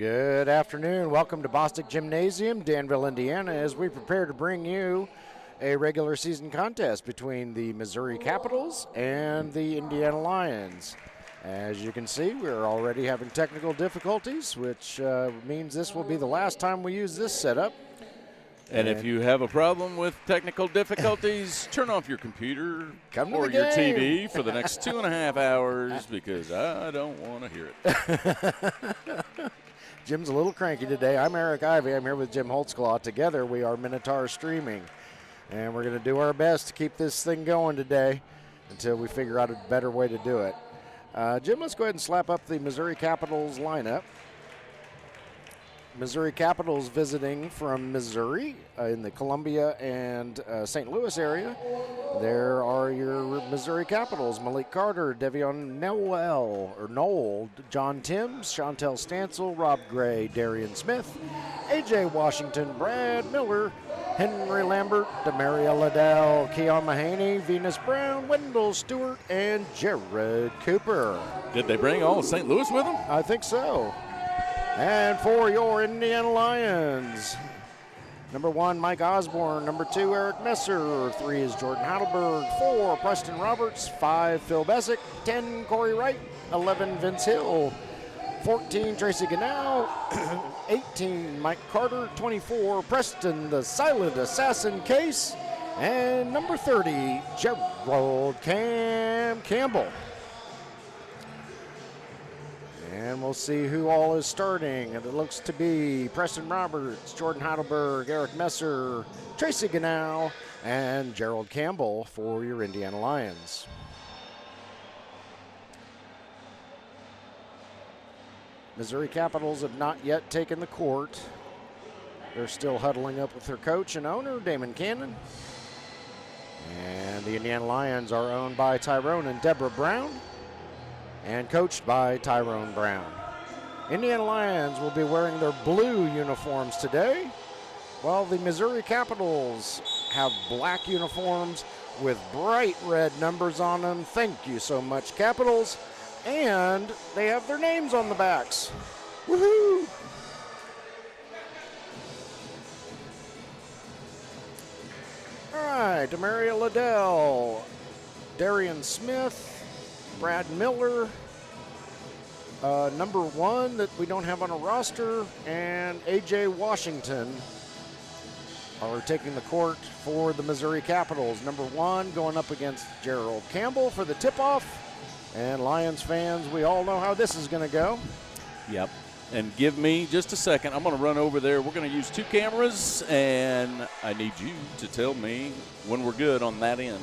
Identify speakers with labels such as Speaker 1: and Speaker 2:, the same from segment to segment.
Speaker 1: Good afternoon. Welcome to Bostic Gymnasium, Danville, Indiana, as we prepare to bring you a regular season contest between the Missouri Capitals and the Indiana Lyons. As you can see, we're already having technical difficulties, which means this will be the last time we use this setup.
Speaker 2: And if you have a problem with technical difficulties, turn off your computer or your TV for the next 2.5 hours because I don't want to hear it.
Speaker 1: Jim's a little cranky today. I'm Eric Ivey. I'm here with Jim Holtzclaw. Together we are Minotaur Streaming. And we're going to do our best to keep this thing going today until we figure out a better way to do it. Jim, let's go ahead and slap up the Missouri Capitals lineup. Missouri Capitals visiting from Missouri in the Columbia and St. Louis area. There are your Missouri Capitals: Malik Carter, Devion Noel, John Timms, Chantel Stansel, Rob Gray, Darian Smith, A.J. Washington, Brad Miller, Henry Lambert, Demaria Liddell, Keon Mahaney, Venus Brown, Wendell Stewart, and Jared Cooper.
Speaker 2: Did they bring all of St. Louis with them?
Speaker 1: I think so. And for your Indiana Lions, number 1, Mike Osborne. Number 2, Eric Messer. 3 is Jordan Heidelberg. 4, Preston Roberts. 5, Phil Bessick. 10, Corey Wright. 11, Vince Hill. 14, Tracy Ganow. 18, Mike Carter. 24, Preston the Silent Assassin Case. And number 30, Gerald Campbell. And we'll see who all is starting. And it looks to be Preston Roberts, Jordan Heidelberg, Eric Messer, Tracy Ganow, and Gerald Campbell for your Indiana Lions. Missouri Capitals have not yet taken the court. They're still huddling up with their coach and owner, Damon Cannon. And the Indiana Lions are owned by Tyrone and Deborah Brown, and coached by Tyrone Brown. Indiana Lions will be wearing their blue uniforms today, while the Missouri Capitals have black uniforms with bright red numbers on them. Thank you so much, Capitals. And they have their names on the backs. Woohoo! All right, Demaria Liddell, Darian Smith, Brad Miller, number 1 that we don't have on a roster, and A.J. Washington are taking the court for the Missouri Capitals. Number 1 going up against Gerald Campbell for the tip-off. And Lions fans, we all know how this is going to go.
Speaker 2: Yep. And give me just a second. I'm going to run over there. We're going to use 2 cameras, and I need you to tell me when we're good on that end.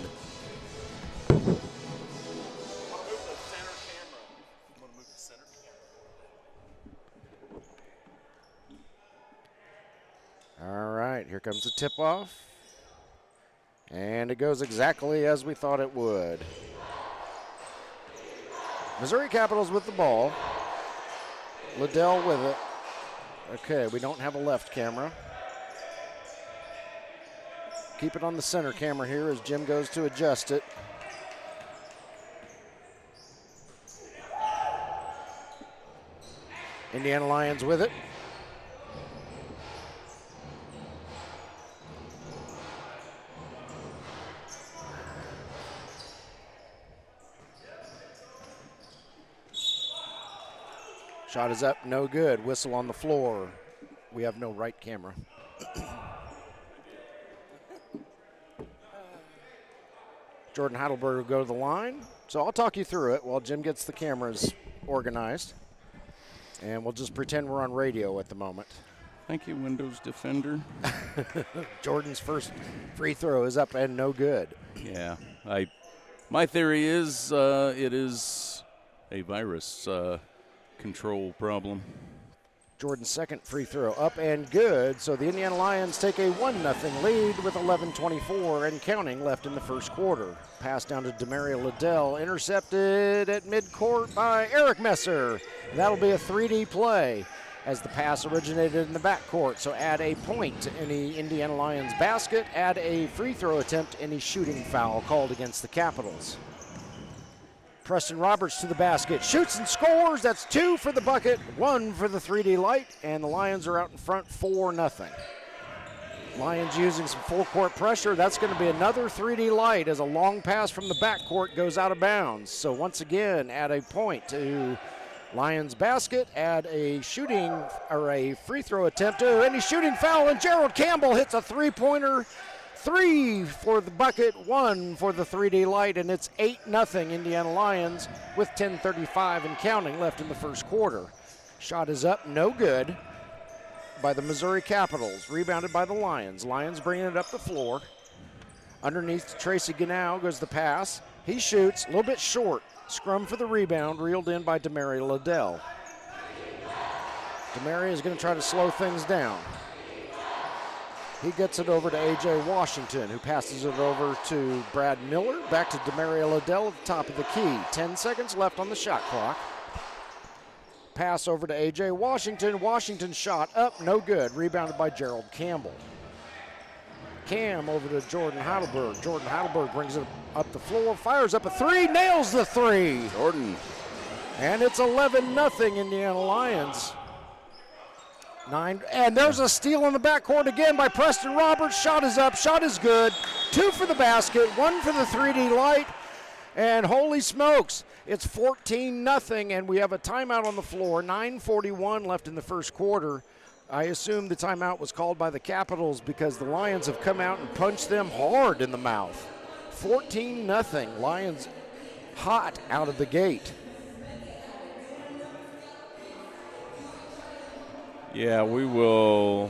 Speaker 1: All right, here comes the tip-off. And it goes exactly as we thought it would. Missouri Capitals with the ball. Liddell with it. Okay, we don't have a left camera. Keep it on the center camera here as Jim goes to adjust it. Indiana Lions with it. Shot is up, no good. Whistle on the floor. We have no right camera. Jordan Heidelberg will go to the line. So I'll talk you through it while Jim gets the cameras organized. And we'll just pretend we're on radio at the moment.
Speaker 2: Thank you, Windows Defender.
Speaker 1: Jordan's first free throw is up and no good.
Speaker 2: Yeah, my theory is it is a virus control problem.
Speaker 1: Jordan's second free throw up and good, so the Indiana Lions take a 1-0 lead with 11:24 and counting left in the first quarter. Pass down to Demaria Liddell, intercepted at midcourt by Eric Messer. That'll be a 3D play as the pass originated in the backcourt, so add a point to any Indiana Lions basket, add a free throw attempt, any shooting foul called against the Capitals. Preston Roberts to the basket, shoots and scores. That's 2 for the bucket, 1 for the 3D light, and the Lions are out in front 4-0. Lions using some full court pressure. That's going to be another 3D light as a long pass from the backcourt goes out of bounds. So once again, add a point to Lions basket, add a shooting or a free throw attempt to any shooting foul, and Gerald Campbell hits a three-pointer. 3 for the bucket, 1 for the 3D light, and it's 8-0 Indiana Lions with 10:35 and counting left in the first quarter. Shot is up, no good by the Missouri Capitals, rebounded by the Lions. Lions bringing it up the floor. Underneath to Tracy Ganau goes the pass. He shoots, a little bit short. Scrum for the rebound, reeled in by Demarie Liddell. Demarie is going to try to slow things down. He gets it over to A.J. Washington, who passes it over to Brad Miller. Back to Demarie Liddell at the top of the key. 10 seconds left on the shot clock. Pass over to A.J. Washington. Washington shot up, no good. Rebounded by Gerald Campbell. Cam over to Jordan Heidelberg. Jordan Heidelberg brings it up the floor, fires up a 3, nails the 3.
Speaker 2: Jordan.
Speaker 1: And it's 11-0 Indiana Lions. 9, and there's a steal in the backcourt again by Preston Roberts. Shot is up, shot is good. 2 for the basket, 1 for the 3D light. And holy smokes, it's 14-0, and we have a timeout on the floor. 9:41 left in the first quarter. I assume the timeout was called by the Capitals because the Lions have come out and punched them hard in the mouth. 14-0, Lions hot out of the gate.
Speaker 2: Yeah, we will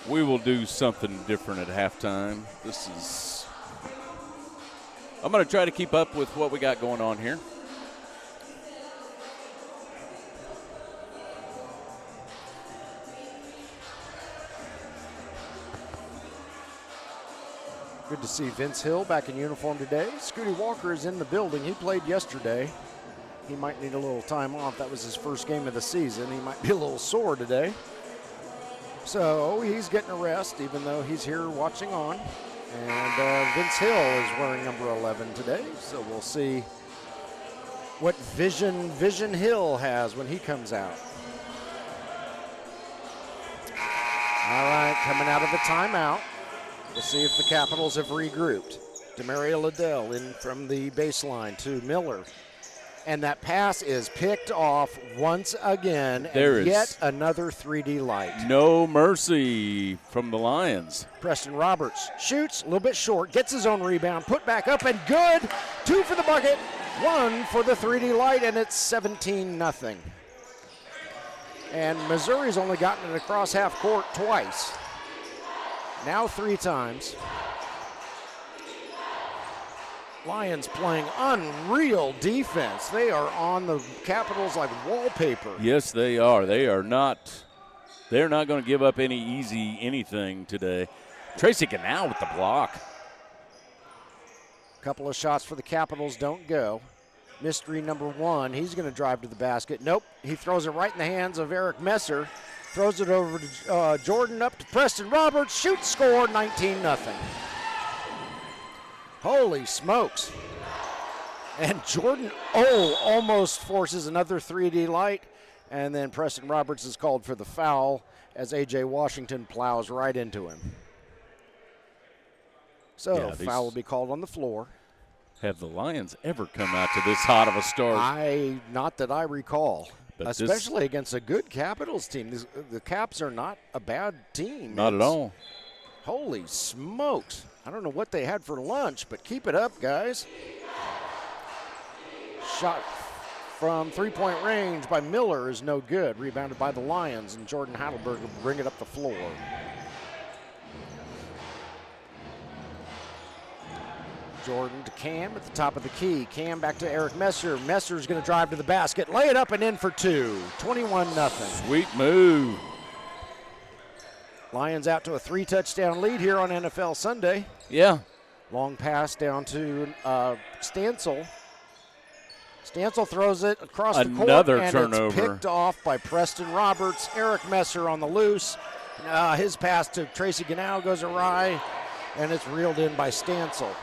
Speaker 2: do something different at halftime. I'm going to try to keep up with what we got going on here.
Speaker 1: Good to see Vince Hill back in uniform today. Scooty Walker is in the building. He played yesterday. He might need a little time off. That was his first game of the season. He might be a little sore today. So he's getting a rest, even though he's here watching on. And Vince Hill is wearing number 11 today. So we'll see what vision Hill has when he comes out. All right, coming out of the timeout. We'll see if the Capitals have regrouped. Demarie Liddell in from the baseline to Miller. And that pass is picked off once again.
Speaker 2: There
Speaker 1: and
Speaker 2: is
Speaker 1: yet another 3D light.
Speaker 2: No mercy from the Lions.
Speaker 1: Preston Roberts shoots, a little bit short, gets his own rebound, put back up and good. 2 for the bucket, 1 for the 3D light, and it's 17-0. And Missouri's only gotten it across half court twice. Now 3 times. Lions playing unreal defense. They are on the Capitals like wallpaper.
Speaker 2: Yes, they are. They're not going to give up any easy anything today. Tracy Ganau with the block.
Speaker 1: A couple of shots for the Capitals don't go. Mystery number 1, he's going to drive to the basket. Nope, he throws it right in the hands of Eric Messer. Throws it over to Jordan, up to Preston Roberts. Shoot, score, 19-0. Holy smokes. And Jordan almost forces another 3D light. And then Preston Roberts is called for the foul as A.J. Washington plows right into him. So foul will be called on the floor.
Speaker 2: Have the Lions ever come out to this hot of a start?
Speaker 1: Not that I recall.
Speaker 2: But
Speaker 1: especially against a good Capitals team. The Caps are not a bad team.
Speaker 2: Not at all.
Speaker 1: Holy smokes. I don't know what they had for lunch, but keep it up, guys. Shot from three-point range by Miller is no good. Rebounded by the Lions, and Jordan Heidelberg will bring it up the floor. Jordan to Cam at the top of the key. Cam back to Eric Messer. Messer's going to drive to the basket, lay it up and in for 2. 21-0.
Speaker 2: Sweet move.
Speaker 1: Lions out to a 3-touchdown lead here on NFL Sunday.
Speaker 2: Yeah.
Speaker 1: Long pass down to Stansel. Stansel throws it across the court.
Speaker 2: Another
Speaker 1: and
Speaker 2: turnover.
Speaker 1: It's picked off by Preston Roberts. Eric Messer on the loose. His pass to Tracy Ganau goes awry, and it's reeled in by Stansel.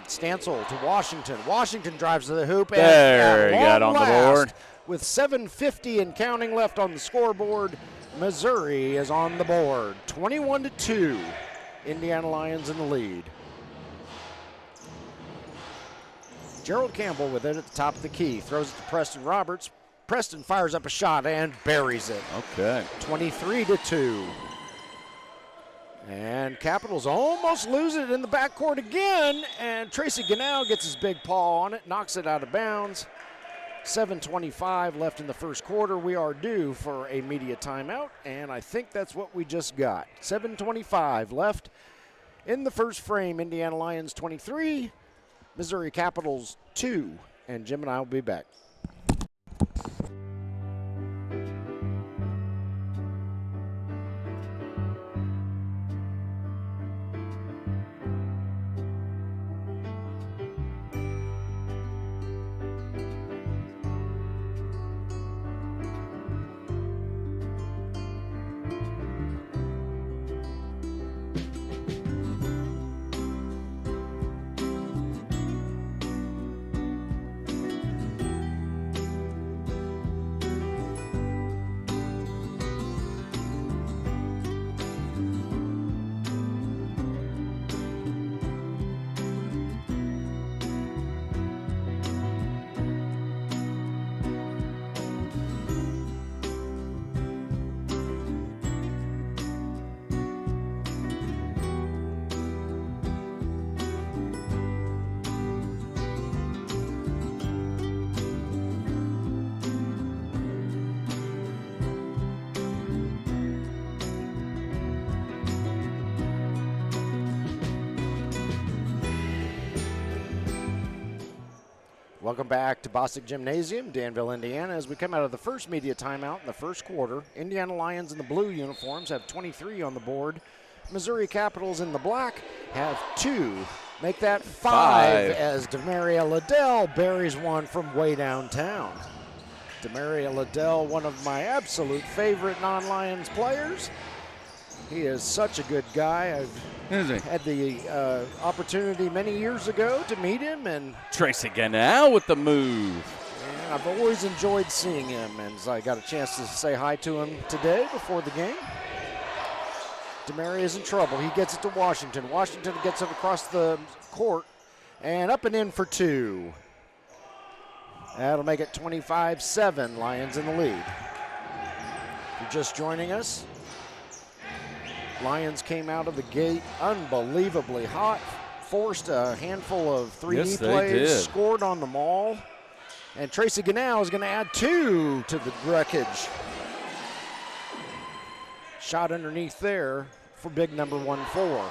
Speaker 1: Stansel to Washington. Washington drives to the hoop.
Speaker 2: There,
Speaker 1: and
Speaker 2: he got on the board.
Speaker 1: With 7:50 and counting left on the scoreboard, Missouri is on the board. 21-2. Indiana Lions in the lead. Gerald Campbell with it at the top of the key. Throws it to Preston Roberts. Preston fires up a shot and buries it.
Speaker 2: Okay.
Speaker 1: 23-2. And Capitals almost lose it in the backcourt again, and Tracy Gannow gets his big paw on it, knocks it out of bounds. 7:25 left in the first quarter. We are due for a media timeout, and I think that's what we just got. 7:25 left in the first frame. Indiana Lions 23, Missouri Capitals 2, and Jim and I will be back. Welcome back to Bostic Gymnasium, Danville, Indiana. As we come out of the first media timeout in the first quarter, Indiana Lions in the blue uniforms have 23 on the board. Missouri Capitals in the black have 2. Make that 5 as Demaria Liddell buries one from way downtown. Demaria Liddell, one of my absolute favorite non-Lions players. He is such a good guy. I've had the opportunity many years ago to meet him. And
Speaker 2: Tracy Gannow with the move.
Speaker 1: And I've always enjoyed seeing him, and so I got a chance to say hi to him today before the game. Demaria is in trouble. He gets it to Washington. Washington gets it across the court and up and in for 2. That'll make it 25-7, Lions in the lead. If you're just joining us, Lions came out of the gate unbelievably hot, forced a handful of 3D plays, scored on them all, and Tracy Gannow is going to add 2 to the wreckage. Shot underneath there for big number 1-4.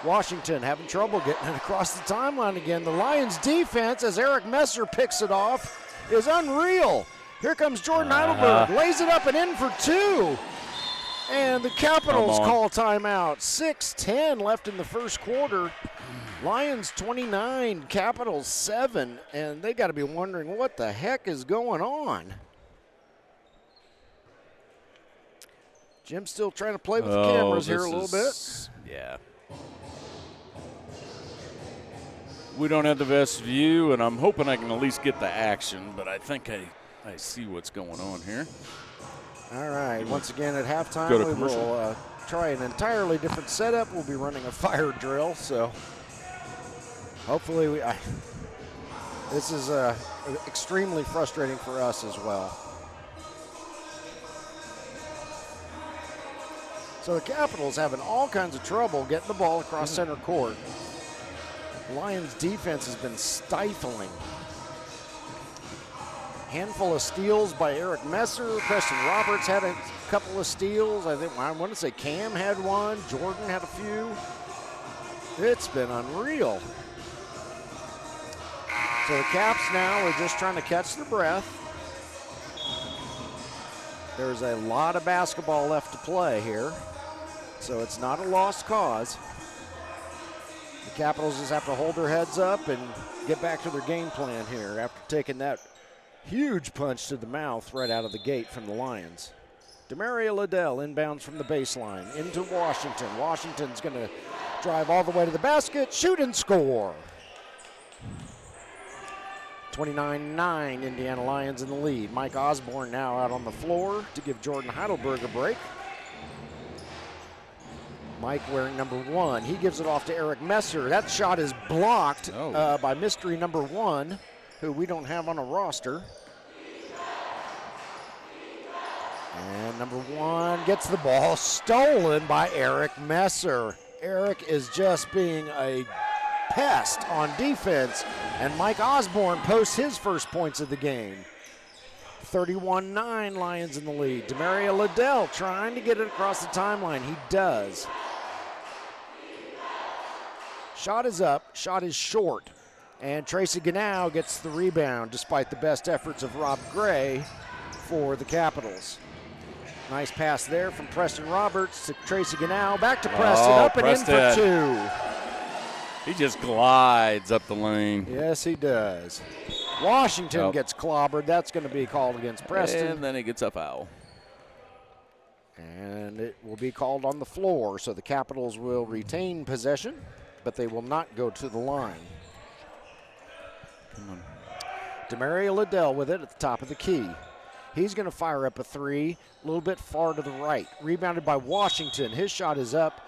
Speaker 1: Washington having trouble getting it across the timeline again. The Lions defense, as Eric Messer picks it off, is unreal. Here comes Jordan Heidelberg, lays it up and in for 2. And the Capitals call timeout. 6:10 left in the first quarter. Lions 29, Capitals 7, and they got to be wondering what the heck is going on. Jim's still trying to play with the cameras here a little bit.
Speaker 2: Yeah. We don't have the best view, and I'm hoping I can at least get the action, but I think I see what's going on here.
Speaker 1: All right, once again at halftime, we will try an entirely different setup. We'll be running a fire drill, so hopefully this is extremely frustrating for us as well. So the Capitals having all kinds of trouble getting the ball across center court. Lions defense has been stifling. Handful of steals by Eric Messer. Preston Roberts had a couple of steals. I want to say Cam had one. Jordan had a few. It's been unreal. So the Caps now are just trying to catch their breath. There's a lot of basketball left to play here, so it's not a lost cause. The Capitals just have to hold their heads up and get back to their game plan here after taking that huge punch to the mouth right out of the gate from the Lions. Demaria Liddell inbounds from the baseline into Washington. Washington's going to Drive all the way to the basket, shoot and score. 29-9, Indiana Lions in the lead. Mike Osborne now out on the floor to give Jordan Heidelberg a break. Mike wearing number 1. He gives it off to Eric Messer. That shot is blocked by mystery number 1, who we don't have on a roster. And number 1 gets the ball stolen by Eric Messer. Eric is just being a pest on defense, and Mike Osborne posts his first points of the game. 31-9, Lions in the lead. Demaria Liddell trying to get it across the timeline. He does. Shot is up, shot is short, and Tracy Gannow gets the rebound despite the best efforts of Rob Gray for the Capitals. Nice pass there from Preston Roberts to Tracy Gannow. Back to Preston, up and in for 2.
Speaker 2: He just glides up the lane.
Speaker 1: Yes, he does. Washington gets clobbered. That's going to be called against Preston.
Speaker 2: And then he gets a foul.
Speaker 1: And it will be called on the floor, so the Capitals will retain possession, but they will not go to the line.
Speaker 2: Come on.
Speaker 1: Demaria Liddell with it at the top of the key. He's going to fire up a 3, a little bit far to the right. Rebounded by Washington. His shot is up.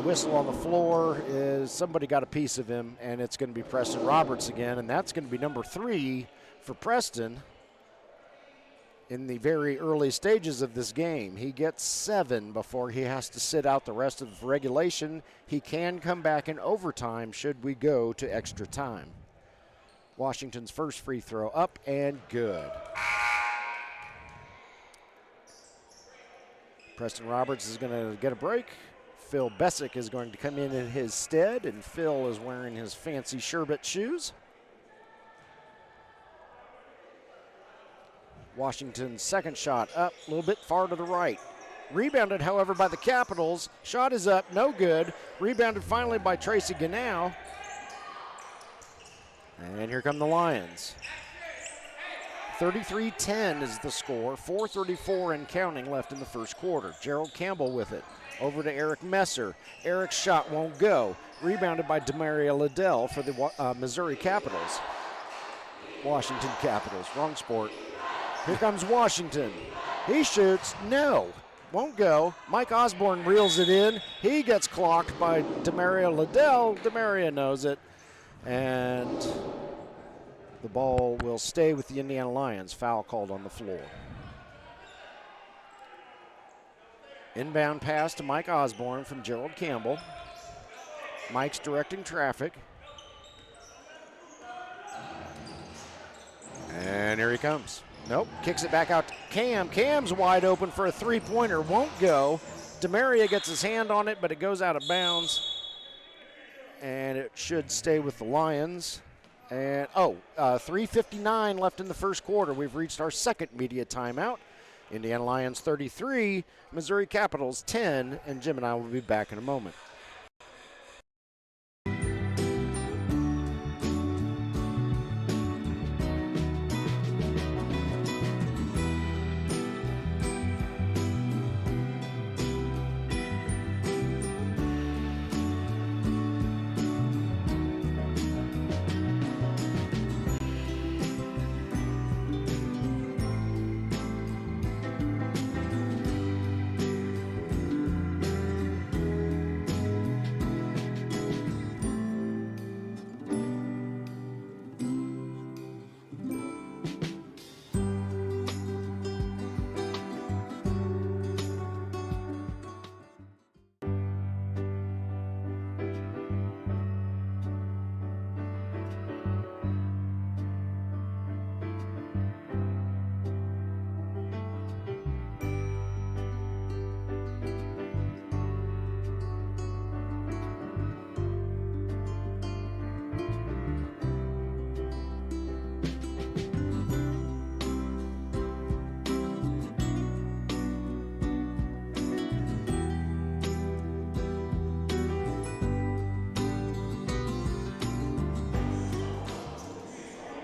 Speaker 1: Whistle on the floor is somebody got a piece of him, and it's going to be Preston Roberts again, and that's going to be number 3 for Preston in the very early stages of this game. He gets 7 before he has to sit out the rest of regulation. He can come back in overtime should we go to extra time. Washington's first free throw up and good. Preston Roberts is going to get a break. Phil Bessick is going to come in his stead, and Phil is wearing his fancy sherbet shoes. Washington's second shot up, a little bit far to the right. Rebounded, however, by the Capitals. Shot is up, no good. Rebounded finally by Tracy Gannow. And here come the Lions. 33-10 is the score, 4:34 and counting left in the first quarter. Gerald Campbell with it, over to Eric Messer. Eric's shot won't go. Rebounded by Demaria Liddell for the Missouri Capitals. Washington Capitals, wrong sport. Here comes Washington. He shoots, no, won't go. Mike Osborne reels it in. He gets clocked by Demaria Liddell. Demaria knows it, and the ball will stay with the Indiana Lions. Foul called on the floor. Inbound pass to Mike Osborne from Gerald Campbell. Mike's directing traffic. And here he comes. Nope, kicks it back out to Cam. Cam's wide open for a three-pointer, won't go. Demaria gets his hand on it, but it goes out of bounds. And it should stay with the Lions. And 3:59 left in the first quarter. We've reached our second media timeout. Indiana Lions 33, Missouri Capitals 10, and Jim and I will be back in a moment.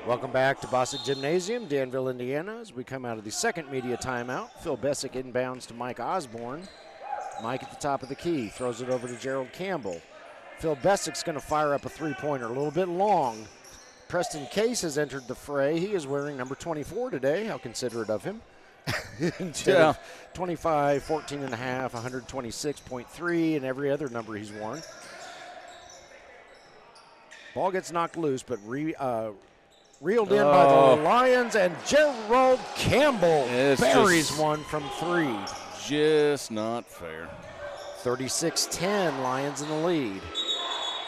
Speaker 1: Welcome back to Bostic Gymnasium, Danville, Indiana, as we come out of the second media timeout. Phil Bessick inbounds to Mike Osborne. Mike at the top of the key, throws it over to Gerald Campbell. Phil Bessick's going to fire up a three-pointer, a little bit long. Preston Case has entered the fray. He is wearing number 24 today. How considerate of him. Instead of 25, 14 and a half, 126.3, and every other number he's worn. Ball gets knocked loose, but reeled in by the Lions, and Gerald Campbell buries one from three.
Speaker 2: Just not fair.
Speaker 1: 36-10, Lions in the lead.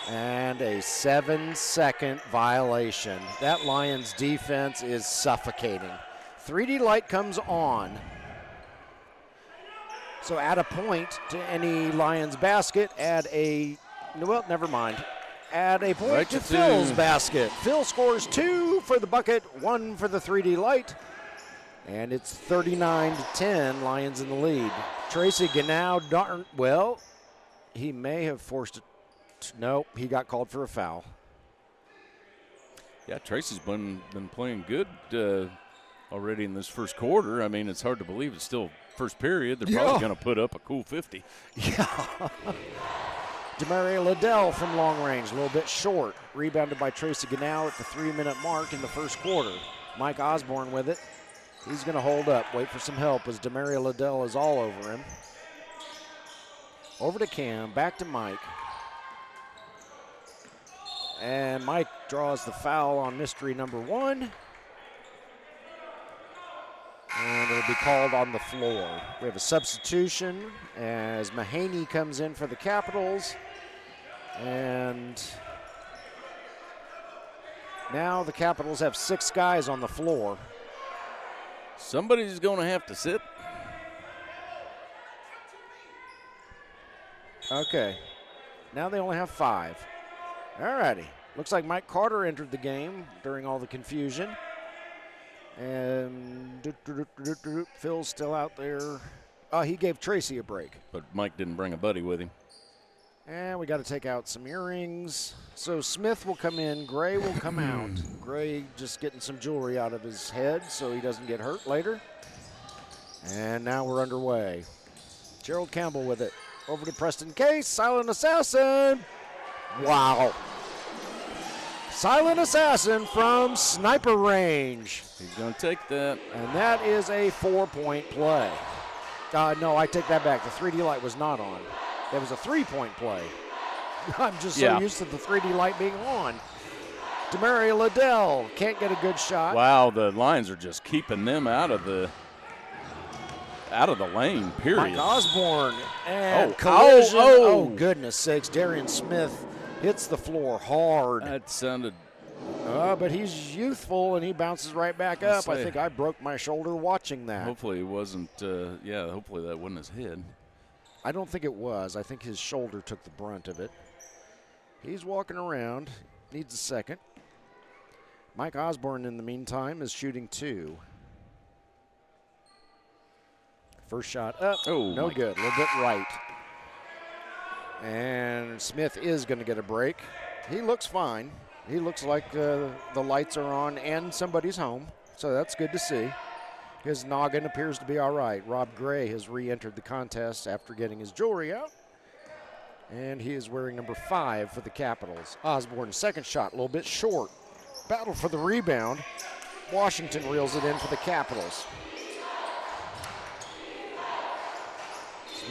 Speaker 1: And a 7-second violation. That Lions defense is suffocating. 3D light comes on. So add a point to any Lions basket. Add a point to Phil's basket. Phil scores 2 for the bucket, 1 for the 3D light. And it's 39-10, Lions in the lead. Tracy Ganau, he may have forced it. Nope, he got called for a foul.
Speaker 2: Yeah, Tracy's been playing good already in this first quarter. I mean, it's hard to believe it's still first period. They're probably going to put up a cool 50.
Speaker 1: Yeah. Demaria Liddell from long range, a little bit short. Rebounded by Tracy Ganau at the 3-minute mark in the first quarter. Mike Osborne with it. He's going to hold up, wait for some help as Demaria Liddell is all over him. Over to Cam, back to Mike. And Mike draws the foul on mystery number 1. And it'll be called on the floor. We have a substitution as Mahaney comes in for the Capitals. And now the Capitals have 6 guys on the floor.
Speaker 2: Somebody's going to have to sit.
Speaker 1: Okay. Now they only have 5. All righty. Looks like Mike Carter entered the game during all the confusion. And Phil's still out there. Oh, he gave Tracy a break.
Speaker 2: But Mike didn't bring a buddy with him.
Speaker 1: And we got to take out some earrings. So Smith will come in. Gray will come out. Gray just getting some jewelry out of his head so he doesn't get hurt later. And now we're underway. Gerald Campbell with it. Over to Preston Case. Silent Assassin. Wow. Silent Assassin from sniper range.
Speaker 2: He's going to take that.
Speaker 1: And that is a 4-point play. No, I take that back. The 3D light was not on. That was a 3-point play. I'm just so used to the 3D light being on. Demaria Liddell can't get a good shot.
Speaker 2: Wow, the Lions are just keeping them out of the lane, period.
Speaker 1: Mike Osborne and collision. Oh, goodness sakes. Darian Smith hits the floor hard.
Speaker 2: That sounded.
Speaker 1: But he's youthful, and he bounces right back up. I think I broke my shoulder watching that.
Speaker 2: Hopefully it wasn't, hopefully that wasn't his head.
Speaker 1: I don't think it was. I think his shoulder took the brunt of it. He's walking around. Needs a second. Mike Osborne, in the meantime, is shooting 2. First shot up.
Speaker 2: Oh,
Speaker 1: no good. A little bit right. And Smith is going to get a break. He looks fine. He looks like the lights are on and somebody's home, so that's good to see. His noggin appears to be all right. Rob Gray has re-entered the contest after getting his jewelry out, and he is wearing number 5 for the Capitals. Osborne's second shot, a little bit short. Battle for the rebound. Washington reels it in for the Capitals.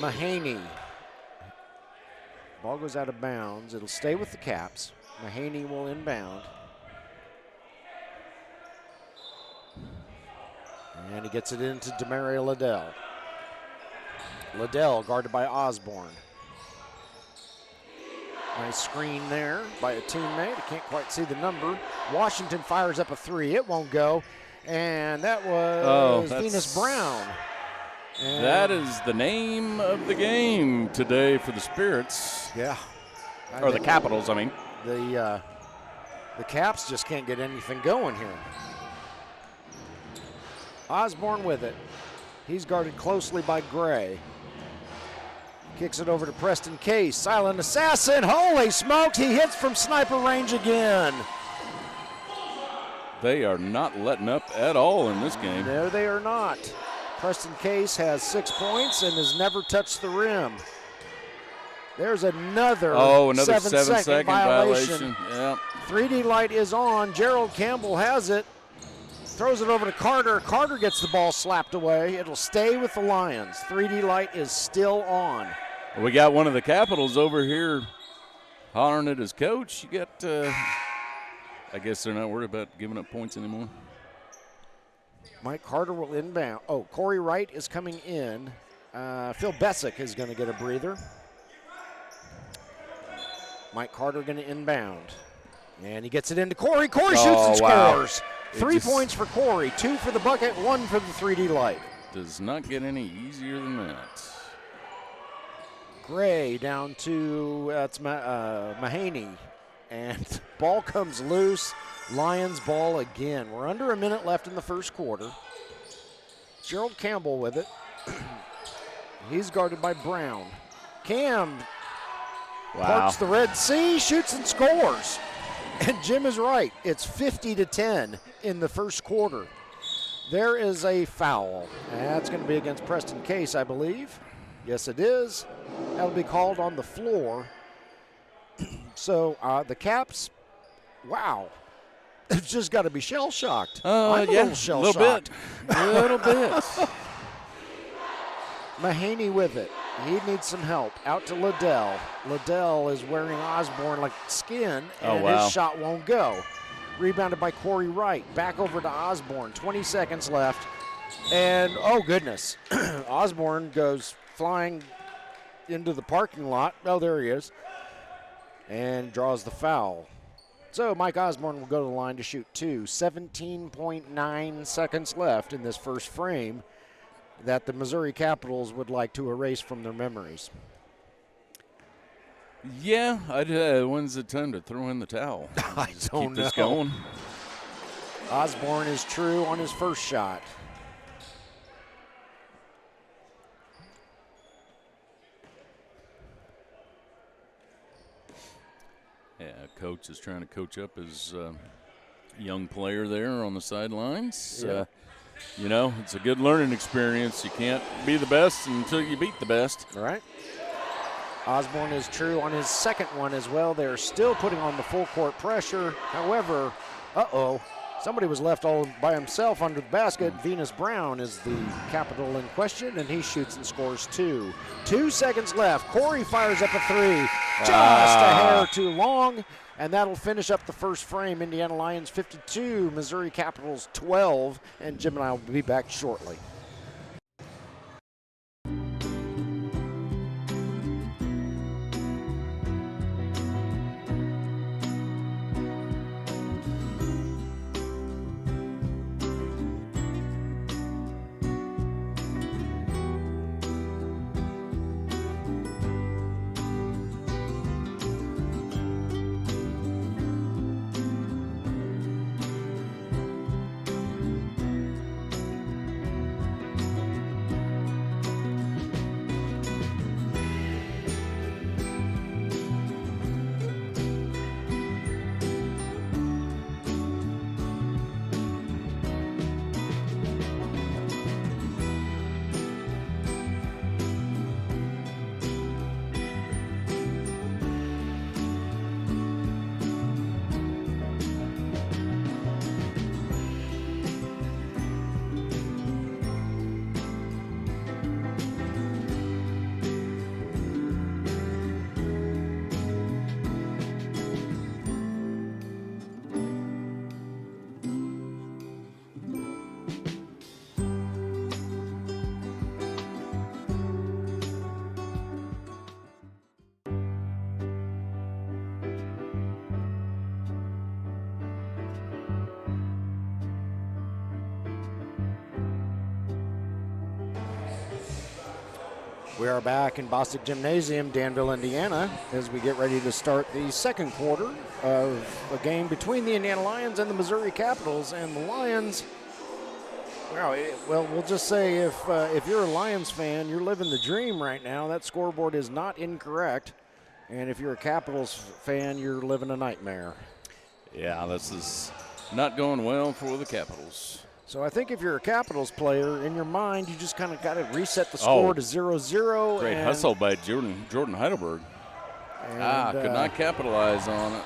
Speaker 1: Mahaney. Ball goes out of bounds. It'll stay with the Caps. Mahaney will inbound. And he gets it into Demaria Liddell. Liddell guarded by Osborne. Nice screen there by a teammate. I can't quite see the number. Washington fires up a 3. It won't go. And that was Venus Brown. And
Speaker 2: that is the name of the game today for the Spirits.
Speaker 1: Yeah.
Speaker 2: Or the Capitals, I mean.
Speaker 1: The Caps just can't get anything going here. Osborne with it. He's guarded closely by Gray. Kicks it over to Preston Case. Silent Assassin. Holy smokes, he hits from sniper range again.
Speaker 2: They are not letting up at all in this game.
Speaker 1: No, they are not. Preston Case has 6 points and has never touched the rim. There's another,
Speaker 2: another
Speaker 1: 7-second violation.
Speaker 2: Yeah.
Speaker 1: 3D light is on. Gerald Campbell has it. Throws it over to Carter. Carter gets the ball slapped away. It'll stay with the Lions. 3D light is still on.
Speaker 2: We got one of the Capitals over here hollering at his coach. You got, I guess they're not worried about giving up points anymore.
Speaker 1: Mike Carter will inbound. Oh, Corey Wright is coming in. Phil Bessick is going to get a breather. Mike Carter going to inbound. And he gets it into Corey. Corey shoots and scores. 3 points for Corey, 2 for the bucket, 1 for the 3D light.
Speaker 2: Does not get any easier than that.
Speaker 1: Gray down to Mahaney. And ball comes loose. Lions ball again. We're under a minute left in the first quarter. Gerald Campbell with it. He's guarded by Brown. Cam parks the Red Sea, shoots and scores. And Jim is right. It's 50-10 in the first quarter. There is a foul. That's going to be against Preston Case, I believe. Yes, it is. That'll be called on the floor. So the Caps, wow. It's just got to be shell-shocked. I'm a little shell-shocked.
Speaker 2: A little bit.
Speaker 1: Mahaney with it. He needs some help. Out to Liddell. Liddell is wearing Osborne like skin, and his shot won't go. Rebounded by Corey Wright. Back over to Osborne. 20 seconds left. And, oh, goodness. Osborne goes flying into the parking lot. Oh, there he is. And draws the foul. So Mike Osborne will go to the line to shoot 2. 17.9 seconds left in this first frame that the Missouri Capitals would like to erase from their memories.
Speaker 2: Yeah, when's the time to throw in the towel?
Speaker 1: I don't
Speaker 2: keep
Speaker 1: know.
Speaker 2: This going.
Speaker 1: Osborne is true on his first shot.
Speaker 2: Yeah, coach is trying to coach up his young player there on the sidelines.
Speaker 1: Yeah.
Speaker 2: You know, it's a good learning experience. You can't be the best until you beat the best.
Speaker 1: All right. Osborne is true on his second one as well. They're still putting on the full court pressure. However, somebody was left all by himself under the basket. Venus Brown is the Capital in question, and he shoots and scores 2. 2 seconds left. Corey fires up a 3. Just a hair too long, and that'll finish up the first frame. Indiana Lions 52, Missouri Capitals 12, and Jim and I will be back shortly. We are back in Bostic Gymnasium, Danville, Indiana, as we get ready to start the second quarter of a game between the Indiana Lions and the Missouri Capitals. And the Lions, well, we'll just say if you're a Lions fan, you're living the dream right now. That scoreboard is not incorrect. And if you're a Capitals fan, you're living a nightmare.
Speaker 2: Yeah, this is not going well for the Capitals.
Speaker 1: So I think if you're a Capitals player, in your mind, you just kind of got to reset the score to 0-0.
Speaker 2: Great hustle by Jordan Heidelberg.
Speaker 1: And,
Speaker 2: could not capitalize on it.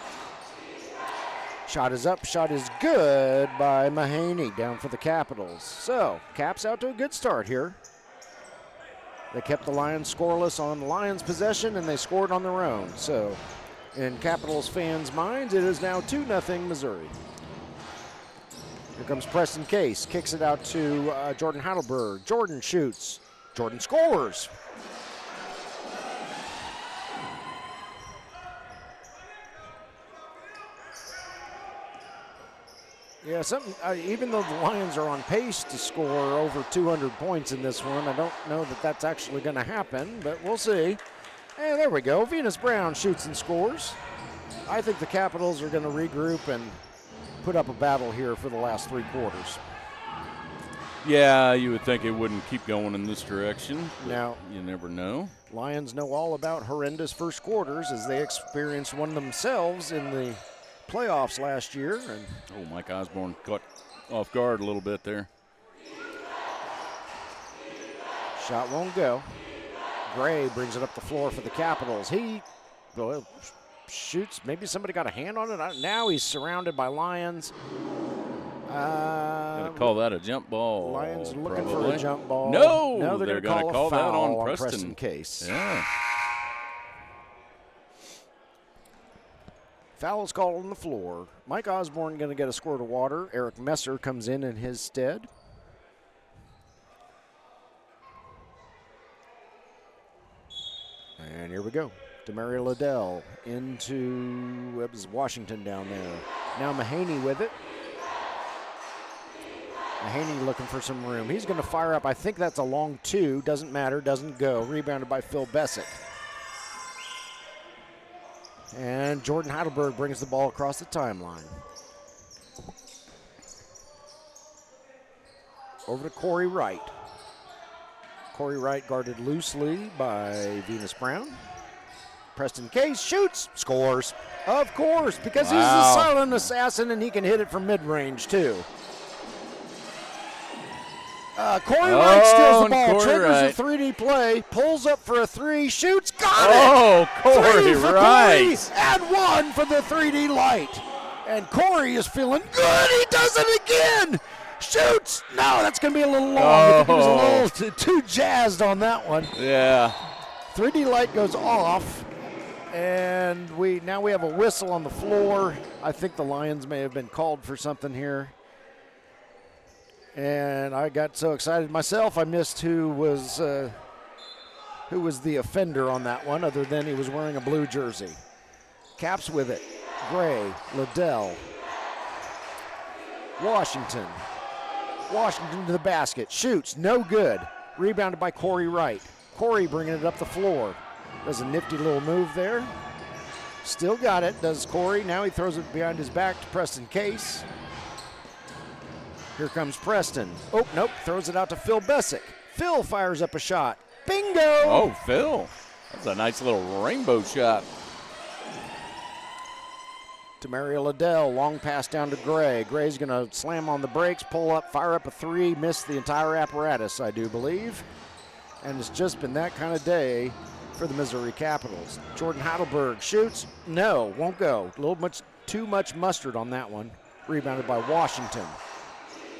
Speaker 1: Shot is up, shot is good by Mahaney down for the Capitals. So, Caps out to a good start here. They kept the Lions scoreless on the Lions' possession, and they scored on their own. So, in Capitals fans' minds, it is now 2-0 Missouri. Here comes Preston Case, kicks it out to Jordan Heidelberg. Jordan shoots, Jordan scores. Yeah, even though the Lions are on pace to score over 200 points in this one, I don't know that that's actually going to happen, but we'll see. And there we go. Venus Brown shoots and scores. I think the Capitals are going to regroup and put up a battle here for the last 3 quarters.
Speaker 2: Yeah, you would think it wouldn't keep going in this direction.
Speaker 1: Now,
Speaker 2: you never know.
Speaker 1: Lions know all about horrendous first quarters as they experienced one themselves in the playoffs last year. And
Speaker 2: Mike Osborne caught off guard a little bit there.
Speaker 1: Shot won't go. Gray brings it up the floor for the Capitals. He shoots. Maybe somebody got a hand on it. Now he's surrounded by Lions.
Speaker 2: Gonna call that a jump ball.
Speaker 1: Lions looking
Speaker 2: probably.
Speaker 1: for a jump ball.
Speaker 2: No,
Speaker 1: they're
Speaker 2: going to call that on
Speaker 1: Preston Case.
Speaker 2: Yeah.
Speaker 1: Foul is called on the floor. Mike Osborne going to get a squirt of water. Eric Messer comes in his stead. And here we go. Demario Liddell into it was Washington down there. Now Mahaney with it. Mahaney looking for some room. He's going to fire up. I think that's a long 2. Doesn't matter. Doesn't go. Rebounded by Phil Bessick. And Jordan Heidelberg brings the ball across the timeline. Over to Corey Wright. Corey Wright guarded loosely by Venus Brown. Preston Case shoots, scores. Of course, because he's a silent assassin and he can hit it from mid-range too. Corey Wright steals the ball, triggers a 3D play, pulls up for a 3, shoots, got it!
Speaker 2: Corey Wright!
Speaker 1: Corey, and 1 for the 3D light. And Corey is feeling good, he does it again! Shoots! No, that's going to be a little long. I think he was a little too jazzed on that one.
Speaker 2: Yeah.
Speaker 1: 3D light goes off, and now we have a whistle on the floor. I think the Lions may have been called for something here. And I got so excited myself, I missed who was the offender on that one, other than he was wearing a blue jersey. Caps with it. Gray, Liddell, Washington. Washington to the basket. Shoots, no good. Rebounded by Corey Wright. Corey bringing it up the floor. Does a nifty little move there. Still got it, does Corey. Now he throws it behind his back to Preston Case. Here comes Preston. Oh, nope, throws it out to Phil Bessick. Phil fires up a shot. Bingo!
Speaker 2: Oh, Phil. That's a nice little rainbow shot.
Speaker 1: Demario Liddell, long pass down to Gray. Gray's going to slam on the brakes, pull up, fire up a 3, miss the entire apparatus, I do believe. And it's just been that kind of day for the Missouri Capitals. Jordan Heidelberg shoots. No, won't go. A little too much mustard on that one. Rebounded by Washington.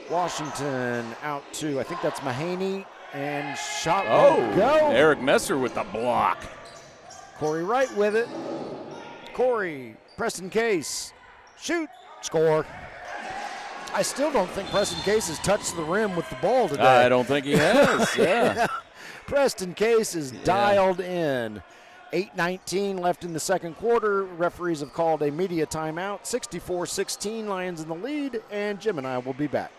Speaker 1: Washington out to, I think that's Mahaney, and shot won't go.
Speaker 2: Eric Messer with the block.
Speaker 1: Corey Wright with it. Corey, Preston Case, shoot, score. I still don't think Preston Case has touched the rim with the ball today.
Speaker 2: I don't think he has, yeah.
Speaker 1: Preston Case is dialed in. 8:19 left in the second quarter. Referees have called a media timeout. 64-16, Lions in the lead, and Jim and I will be back.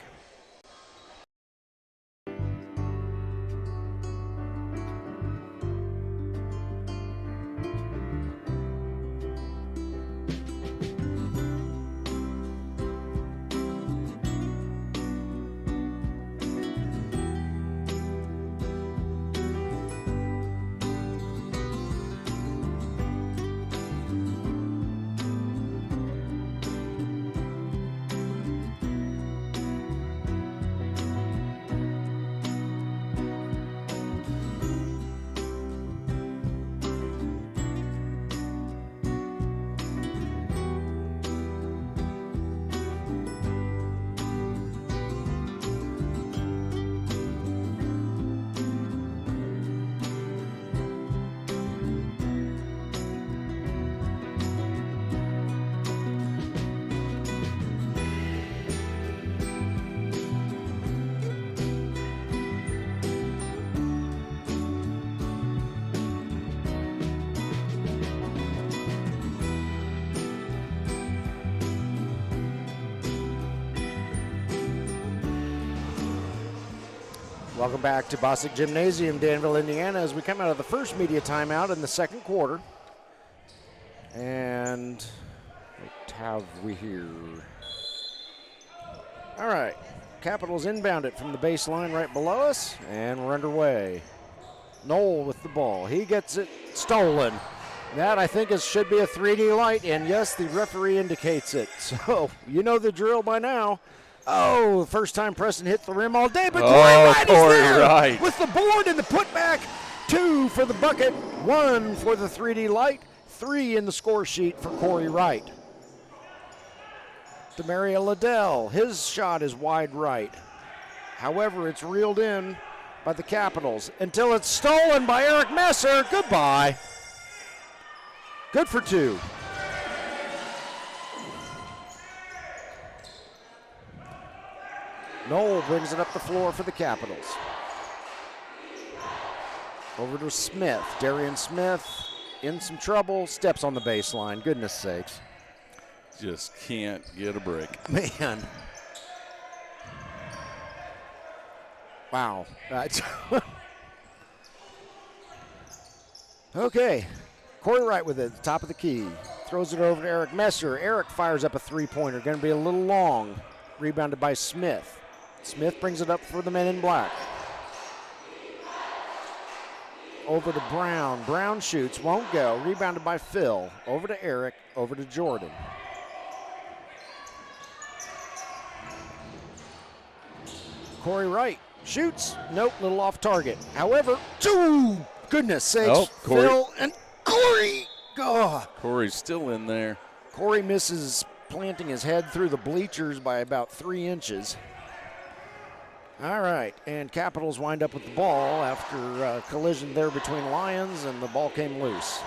Speaker 1: Welcome back to Bosick Gymnasium, Danville, Indiana, as we come out of the first media timeout in the second quarter. And what have we here? All right, Capitals inbound it from the baseline right below us, and we're underway. Knoll with the ball. He gets it stolen. That, I think, should be a 3D light, and yes, the referee indicates it. So, you know the drill by now. Oh, first time Preston hit the rim all day, but Corey Wright is there with the board and the putback. 2 for the bucket, 1 for the 3D light, 3 in the score sheet for Corey Wright. Demaria Liddell, his shot is wide right. However, it's reeled in by the Capitals until it's stolen by Eric Messer. Goodbye. Good for 2. Knoll brings it up the floor for the Capitals. Over to Smith. Darian Smith in some trouble. Steps on the baseline. Goodness sakes.
Speaker 2: Just can't get a break.
Speaker 1: Man. Wow. Okay. Corey Wright with it at the top of the key. Throws it over to Eric Messer. Eric fires up a three-pointer. Going to be a little long. Rebounded by Smith. Smith brings it up for the men in black. Over to Brown. Brown shoots, won't go. Rebounded by Phil. Over to Eric, over to Jordan. Corey Wright shoots. Nope, little off target. However, goodness sakes, Phil and Corey. Oh.
Speaker 2: Corey's still in there.
Speaker 1: Corey misses planting his head through the bleachers by about 3 inches. All right, and Capitals wind up with the ball after a collision there between Lions, and the ball came loose.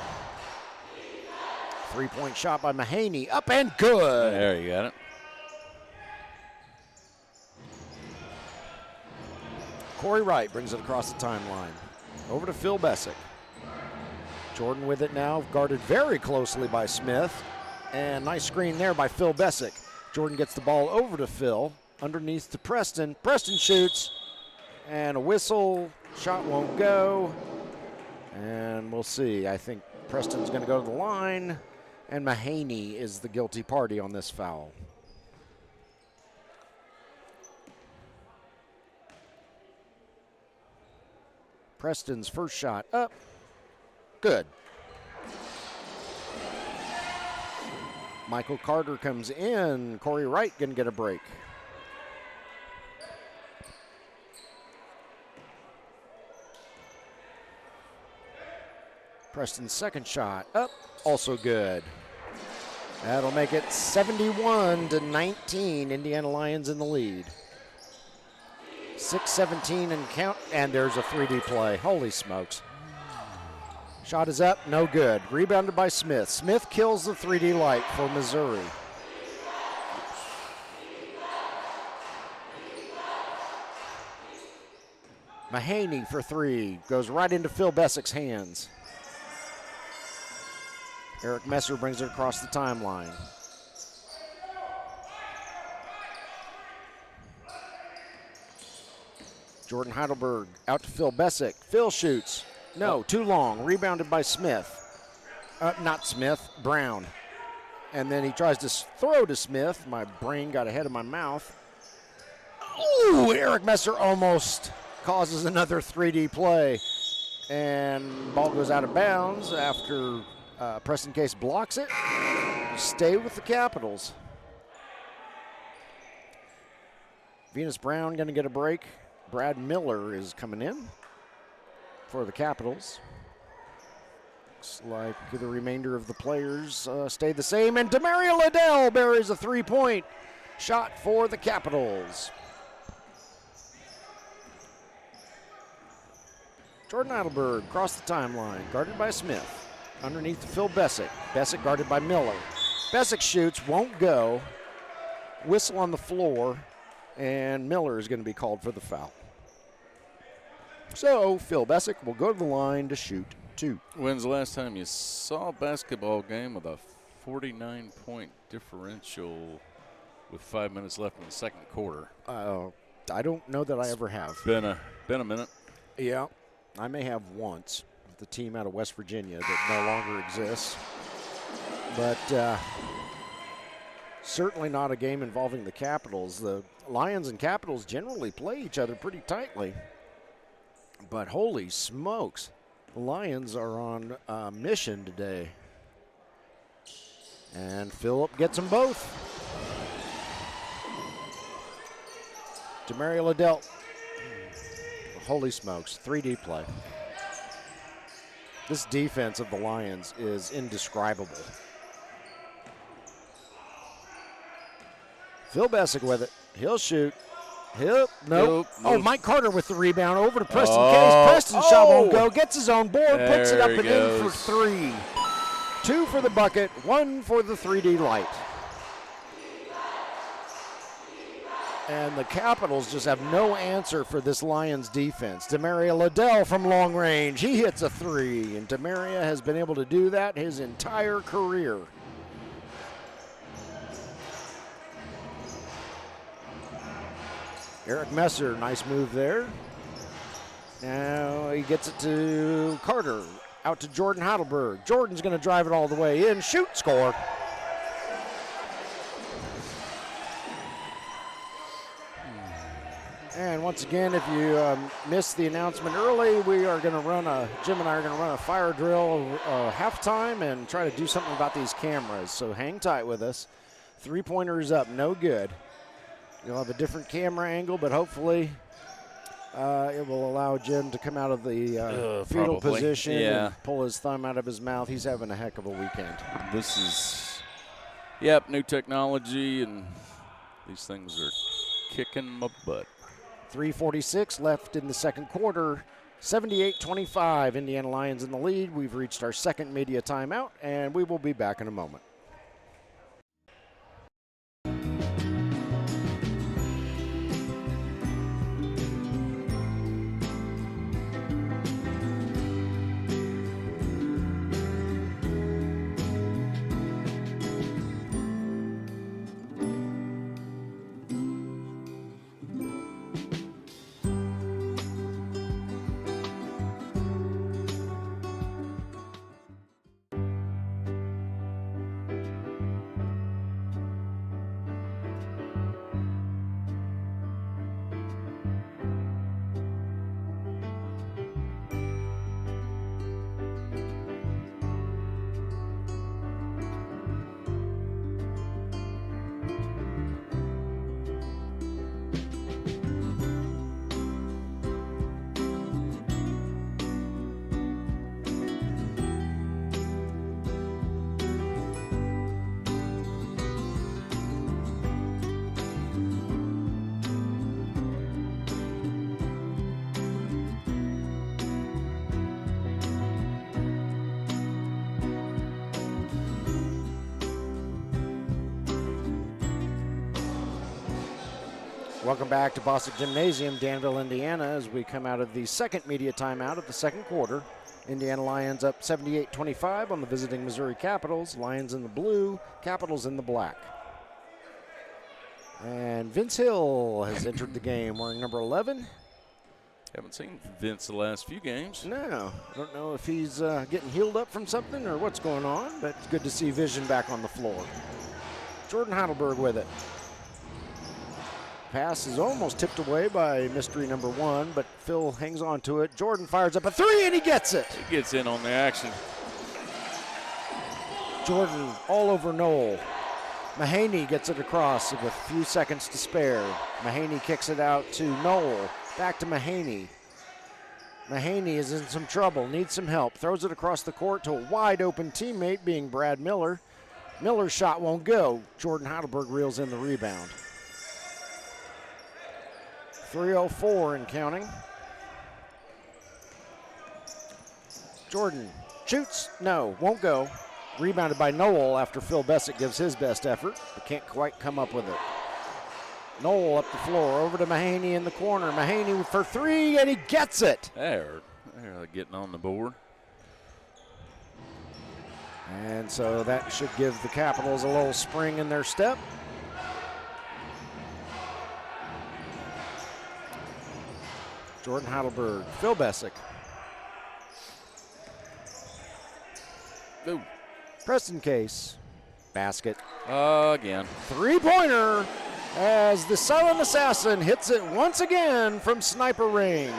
Speaker 1: 3-point shot by Mahaney, up and good.
Speaker 2: There, you got it.
Speaker 1: Corey Wright brings it across the timeline. Over to Phil Bessick. Jordan with it now, guarded very closely by Smith. And nice screen there by Phil Bessick. Jordan gets the ball over to Phil. Underneath to Preston. Preston shoots. And a whistle. Shot won't go. And we'll see. I think Preston's going to go to the line. And Mahaney is the guilty party on this foul. Preston's first shot up. Good. Michael Carter comes in. Corey Wright going to get a break. Preston's second shot up. Also good. That'll make it 71-19. Indiana Lions in the lead. 6:17 and count, and there's a 3D play. Holy smokes. Shot is up, no good. Rebounded by Smith. Smith kills the 3D light for Missouri. Mahaney for 3. Goes right into Phil Bessick's hands. Eric Messer brings it across the timeline. Jordan Heidelberg out to Phil Bessick. Phil shoots. No, too long. Rebounded by Smith. Not Smith, Brown. And then he tries to throw to Smith. My brain got ahead of my mouth. Ooh, Eric Messer almost causes another 3D play. And ball goes out of bounds after Preston Case blocks it. Stay with the Capitals. Venus Brown going to get a break. Brad Miller is coming in for the Capitals. Looks like the remainder of the players stayed the same. And Demaria Liddell buries a 3-point shot for the Capitals. Jordan Heidelberg across the timeline, guarded by Smith. Underneath to Phil Bessick. Bessick guarded by Miller. Bessick shoots, won't go. Whistle on the floor, and Miller is going to be called for the foul. So Phil Bessick will go to the line to shoot 2.
Speaker 2: When's the last time you saw a basketball game with a 49-point differential with 5 minutes left in the second quarter?
Speaker 1: I don't know that I ever have.
Speaker 2: Been a minute.
Speaker 1: Yeah, I may have once with the team out of West Virginia that no longer exists. But certainly not a game involving the Capitals. The Lions and Capitals generally play each other pretty tightly. But holy smokes, the Lions are on a mission today. And Phillip gets them both. Demaria Liddell. Holy smokes, 3D play. This defense of the Lions is indescribable. Phil Bessick with it. He'll shoot. Nope. Oh, Mike Carter with the rebound over to Preston Case. Preston's shot won't go. Gets his own board. Puts it up and in for 3. 2 for the bucket. 1 for the 3D light. And the Capitals just have no answer for this Lions defense. Demaria Liddell from long range. He hits a 3. And Demaria has been able to do that his entire career. Eric Messer, nice move there. Now he gets it to Carter. Out to Jordan Heidelberg. Jordan's going to drive it all the way in. Shoot, score. And once again, if you missed the announcement early, we are going to run Jim and I are going to run a fire drill halftime and try to do something about these cameras. So hang tight with us. 3-pointer is up, no good. You'll have a different camera angle, but hopefully it will allow Jim to come out of the fetal position and pull his thumb out of his mouth. He's having a heck of a weekend.
Speaker 2: This is, new technology, and these things are kicking my butt.
Speaker 1: 3:46 left in the second quarter. 78-25, Indiana Lions in the lead. We've reached our second media timeout, and we will be back in a moment. Welcome back to Bostic Gymnasium, Danville, Indiana, as we come out of the second media timeout of the second quarter. Indiana Lions up 78-25 on the visiting Missouri Capitals. Lions in the blue, Capitals in the black. And Vince Hill has entered the game wearing number 11.
Speaker 2: Haven't seen Vince the last few games.
Speaker 1: No, I don't know if he's getting healed up from something or what's going on, but it's good to see Vision back on the floor. Jordan Heidelberg with it. Pass is almost tipped away by mystery number 1, but Phil hangs on to it. Jordan fires up a 3, and he gets it.
Speaker 2: He gets in on the action.
Speaker 1: Jordan all over Noel. Mahaney gets it across with a few seconds to spare. Mahaney kicks it out to Noel. Back to Mahaney. Mahaney is in some trouble, needs some help. Throws it across the court to a wide open teammate being Brad Miller. Miller's shot won't go. Jordan Heidelberg reels in the rebound. 3:04 and counting. Jordan shoots, no, won't go. Rebounded by Noel after Phil Bessick gives his best effort, but can't quite come up with it. Noel up the floor, over to Mahaney in the corner. Mahaney for 3, and he gets it.
Speaker 2: They're getting on the board.
Speaker 1: And so that should give the Capitals a little spring in their step. Jordan Heidelberg, Phil Bessick.
Speaker 2: Ooh.
Speaker 1: Preston Case, basket.
Speaker 2: Again.
Speaker 1: Three-pointer as the silent assassin hits it once again from sniper range.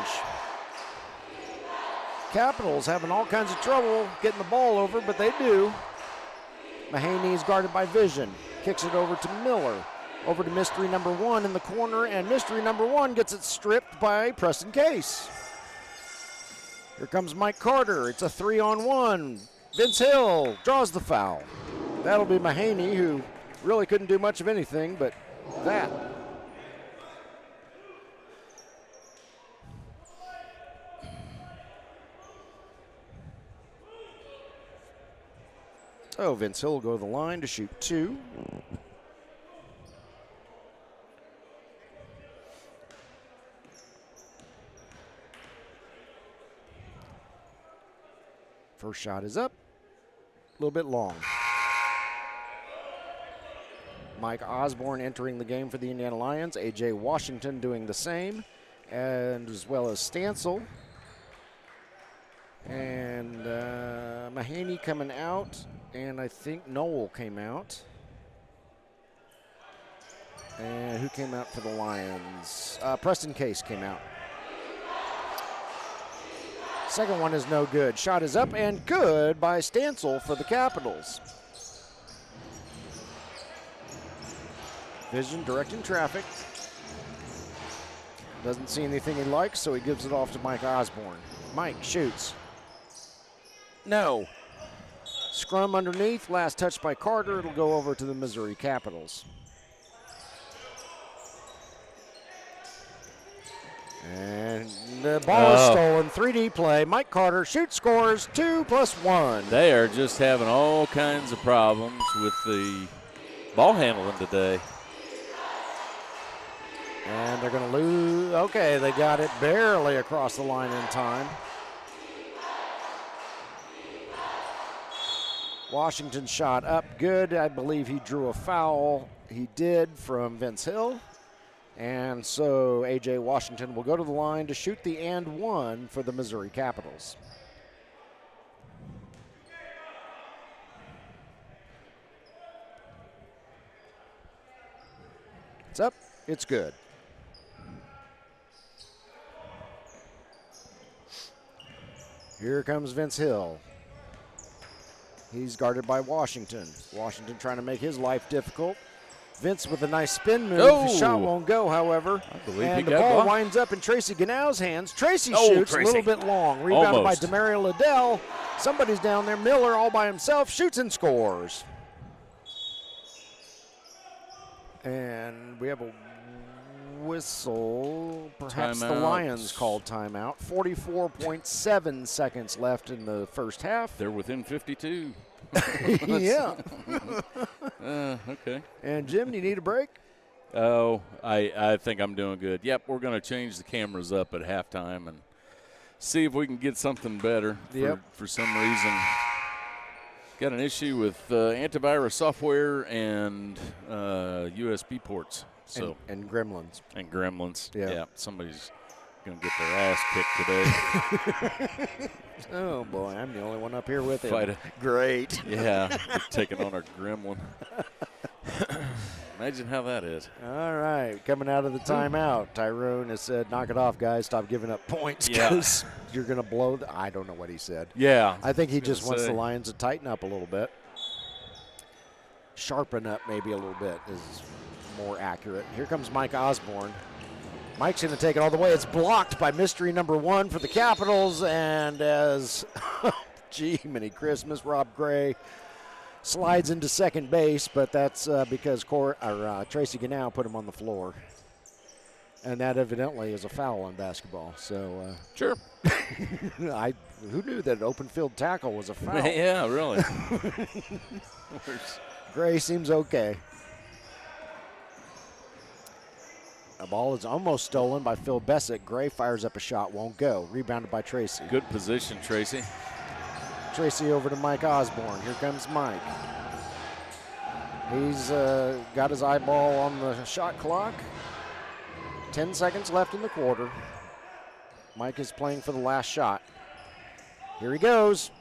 Speaker 1: Capitals having all kinds of trouble getting the ball over, but they do. Mahaney is guarded by Vision. Kicks it over to Miller. Over to mystery number 1 in the corner, and mystery number 1 gets it stripped by Preston Case. Here comes Mike Carter. It's a 3-on-1. Vince Hill draws the foul. That'll be Mahaney, who really couldn't do much of anything but that. Oh, Vince Hill will go to the line to shoot 2. First shot is up, a little bit long. Mike Osborne entering the game for the Indiana Lions. A.J. Washington doing the same, and as well as Stansel. And Mahaney coming out, and I think Noel came out. And who came out for the Lions? Preston Case came out. Second one is no good. Shot is up and good by Stansel for the Capitals. Vision directing traffic. Doesn't see anything he likes, so he gives it off to Mike Osborne. Mike shoots. No. Scrum underneath. Last touch by Carter. It'll go over to the Missouri Capitals. And the ball is stolen. 3D play. Mike Carter shoots, scores 2+1.
Speaker 2: They are just having all kinds of problems with the ball handling today.
Speaker 1: And they're going to lose. Okay, they got it barely across the line in time. Washington shot up good. I believe he drew a foul. He did from Vince Hill. And so A.J. Washington will go to the line to shoot the and one for the Missouri Capitals. It's up. It's good. Here comes Vince Hill. He's guarded by Washington. Washington trying to make his life difficult. Vince with a nice spin move.
Speaker 2: Oh.
Speaker 1: The shot won't go, however.
Speaker 2: I believe
Speaker 1: and
Speaker 2: he
Speaker 1: the
Speaker 2: got
Speaker 1: ball
Speaker 2: blocked.
Speaker 1: winds up in Tracy Ganow's hands. Tracy shoots
Speaker 2: Tracy.
Speaker 1: a little bit long. Rebounded
Speaker 2: Almost.
Speaker 1: by Demario Liddell. Somebody's down there. Miller all by himself. Shoots and scores. And we have a whistle. Perhaps the
Speaker 2: Timeout.
Speaker 1: Lions called timeout. 44.7 seconds left in the first half.
Speaker 2: They're within 52.
Speaker 1: Yeah.
Speaker 2: Okay.
Speaker 1: And Jim, do you need a break?
Speaker 2: Oh, I think I'm doing good. Yep, we're going to change the cameras up at halftime and see if we can get something better for some reason. Got an issue with antivirus software and USB ports. So
Speaker 1: And gremlins.
Speaker 2: And gremlins.
Speaker 1: Yeah.
Speaker 2: Yeah, somebody's going to get their ass kicked today.
Speaker 1: Oh, boy, I'm the only one up here with
Speaker 2: Fight
Speaker 1: him.
Speaker 2: it.
Speaker 1: Great.
Speaker 2: Yeah, taking on our gremlin. Imagine how that is.
Speaker 1: All right, coming out of the timeout, Tyrone has said, knock it off, guys. Stop giving up points because you're going to blow I don't know what he said.
Speaker 2: Yeah.
Speaker 1: I think he just wants the Lions to tighten up a little bit. Sharpen up maybe a little bit is more accurate. Here comes Mike Osborne. Mike's going to take it all the way. It's blocked by mystery number 1 for the Capitals. And as, gee, many Christmas, Rob Gray slides into second base, but that's because Tracy Ganow put him on the floor. And that evidently is a foul on basketball. So
Speaker 2: Sure.
Speaker 1: Who knew that an open field tackle was a foul?
Speaker 2: Yeah, really.
Speaker 1: Gray seems okay. The ball is almost stolen by Phil Bessick. Gray fires up a shot, won't go. Rebounded by Tracy.
Speaker 2: Good position, Tracy.
Speaker 1: Tracy over to Mike Osborne. Here comes Mike. He's got his eyeball on the shot clock. 10 seconds left in the quarter. Mike is playing for the last shot. Here he goes.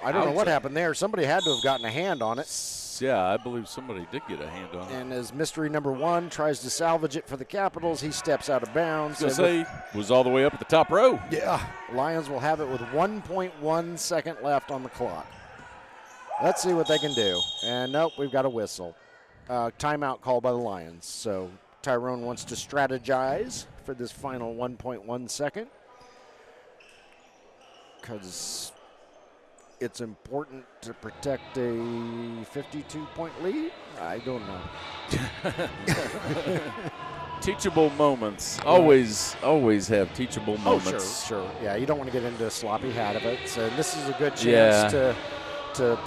Speaker 1: I don't know what happened there. Somebody had to have gotten a hand on it.
Speaker 2: Yeah, I believe somebody did get a hand on it.
Speaker 1: And as mystery number 1 tries to salvage it for the Capitals, he steps out of bounds.
Speaker 2: I was going to say, was all the way up at the top row.
Speaker 1: Yeah. Lions will have it with 1.1 second left on the clock. Let's see what they can do. And nope, we've got a whistle. Timeout called by the Lions. So Tyrone wants to strategize for this final 1.1 second. Because it's important to protect a 52-point lead? I don't know.
Speaker 2: Teachable moments. Always have teachable moments.
Speaker 1: Sure. Yeah, you don't want to get into a sloppy hat of it. So this is a good chance to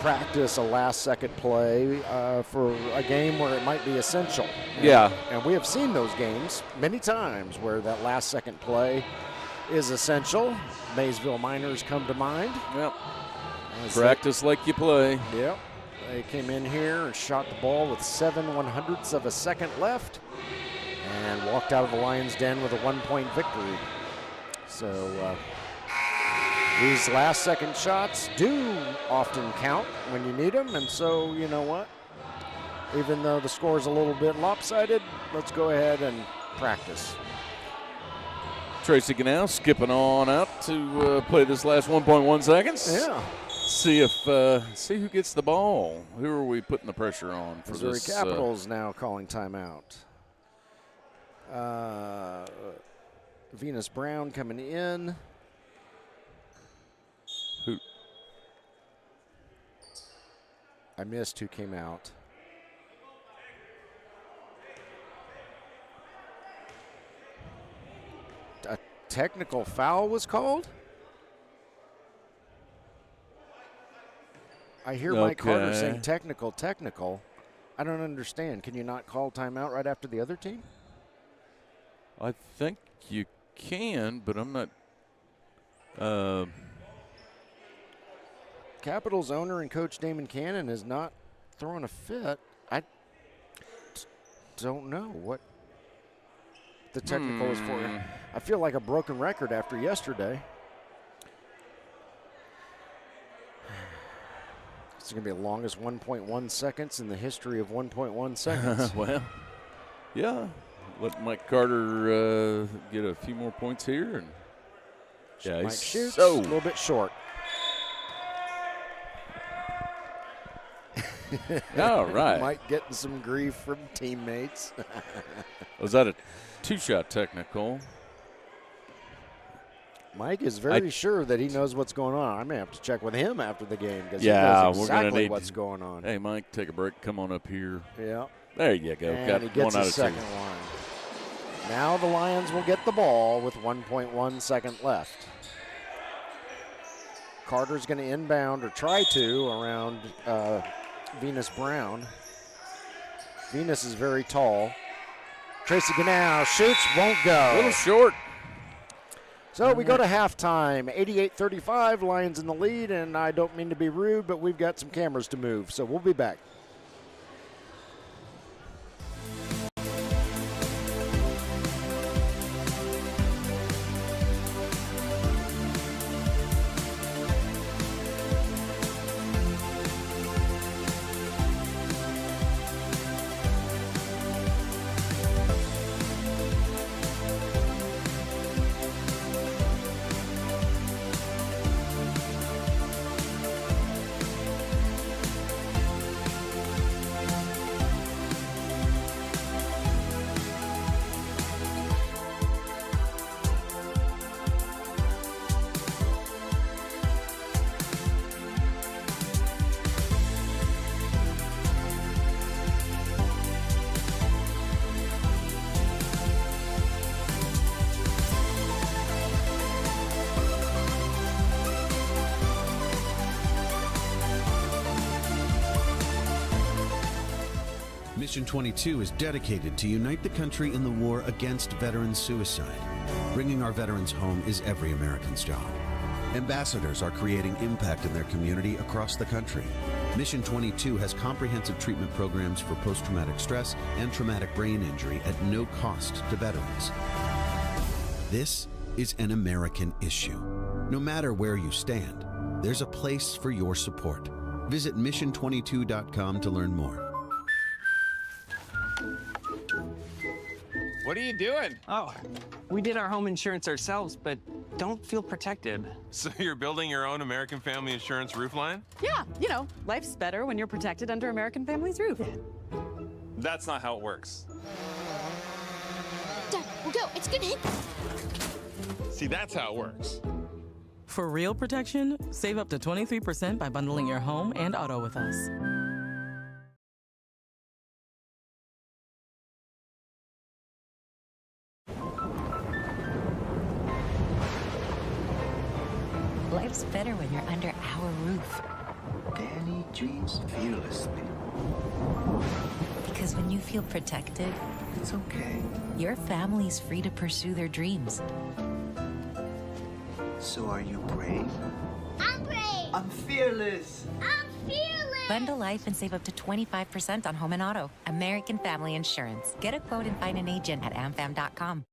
Speaker 1: practice a last-second play for a game where it might be essential. And we have seen those games many times where that last-second play is essential. Maysville Miners come to mind.
Speaker 2: Yep. Practice like you play.
Speaker 1: Yep. They came in here and shot the ball with 7/100ths of a second left and walked out of the Lions' den with a 1-point victory. So these last-second shots do often count when you need them, and so you know what? Even though the score is a little bit lopsided, let's go ahead and practice.
Speaker 2: Tracy Ganell skipping on out to play this last 1.1 seconds.
Speaker 1: Yeah.
Speaker 2: See who gets the ball. Who are we putting the pressure on for
Speaker 1: Missouri
Speaker 2: this?
Speaker 1: Capitals now calling timeout. Venus Brown coming in.
Speaker 2: Who?
Speaker 1: I missed who came out. A technical foul was called? I hear Mike Carter saying technical. I don't understand. Can you not call timeout right after the other team?
Speaker 2: I think you can, but I'm not.
Speaker 1: Capitals owner and coach Damon Cannon is not throwing a fit. I don't know what the technical is for. I feel like a broken record after yesterday. It's going to be the longest 1.1 seconds in the history of 1.1 seconds.
Speaker 2: Well, yeah. Let Mike Carter get a few more points here. And yeah,
Speaker 1: Mike shoots a little bit short.
Speaker 2: All right.
Speaker 1: Mike getting some grief from teammates.
Speaker 2: Was that a 2-shot technical?
Speaker 1: Mike is very sure that he knows what's going on. I may have to check with him after the game because
Speaker 2: he
Speaker 1: knows exactly what's going on.
Speaker 2: Hey, Mike, take a break. Come on up here.
Speaker 1: Yeah.
Speaker 2: There you go.
Speaker 1: And
Speaker 2: got
Speaker 1: he gets
Speaker 2: one out
Speaker 1: his
Speaker 2: of
Speaker 1: second one. Now the Lions will get the ball with 1.1 second left. Carter's going to inbound or try to around Venus Brown. Venus is very tall. Tracy Ganell shoots, won't go.
Speaker 2: A little short.
Speaker 1: So we go to halftime, 88-35, Lions in the lead, and I don't mean to be rude, but we've got some cameras to move, so we'll be back.
Speaker 3: Mission 22 is dedicated to unite the country in the war against veteran suicide. Bringing our veterans home is every American's job. Ambassadors are creating impact in their community across the country. Mission 22 has comprehensive treatment programs for post-traumatic stress and traumatic brain injury at no cost to veterans. This is an American issue. No matter where you stand, there's a place for your support. Visit mission22.com to learn more.
Speaker 4: What are you doing?
Speaker 5: Oh, we did our home insurance ourselves, but don't feel protected.
Speaker 4: So you're building your own American Family Insurance roof line?
Speaker 6: Yeah, you know, life's better when you're protected under American Family's roof.
Speaker 4: That's not how it works.
Speaker 7: Dad, we'll go. It's gonna hit.
Speaker 4: See, that's how it works.
Speaker 8: For real protection, save up to 23% by bundling your home and auto with us.
Speaker 9: Life's better when you're under our roof.
Speaker 10: Danny dreams fearlessly.
Speaker 9: Because when you feel protected,
Speaker 10: It's okay.
Speaker 9: your family's free to pursue their dreams.
Speaker 10: So are you brave?
Speaker 7: I'm brave.
Speaker 10: I'm fearless.
Speaker 7: I'm fearless.
Speaker 9: Bundle life and save up to 25% on home and auto. American Family Insurance. Get a quote and find an agent at amfam.com.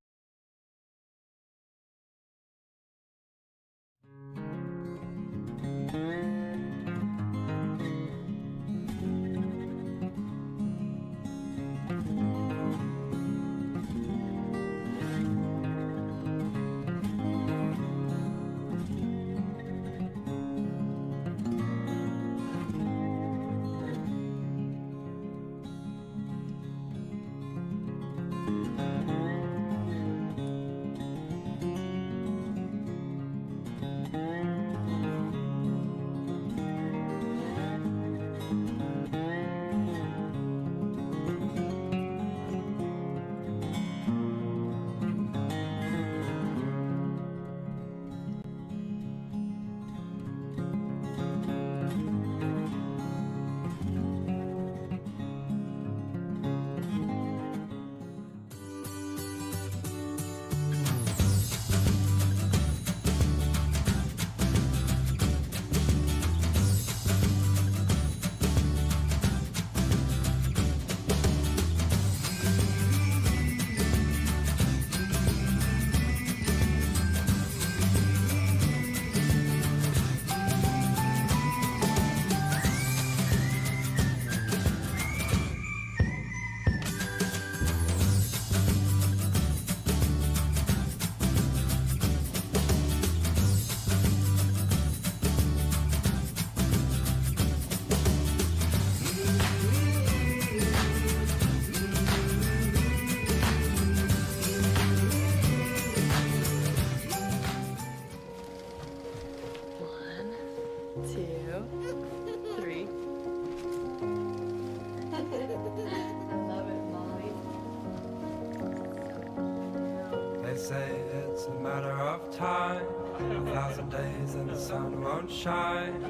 Speaker 11: Say it's a matter of time, 1,000 days and the sun won't shine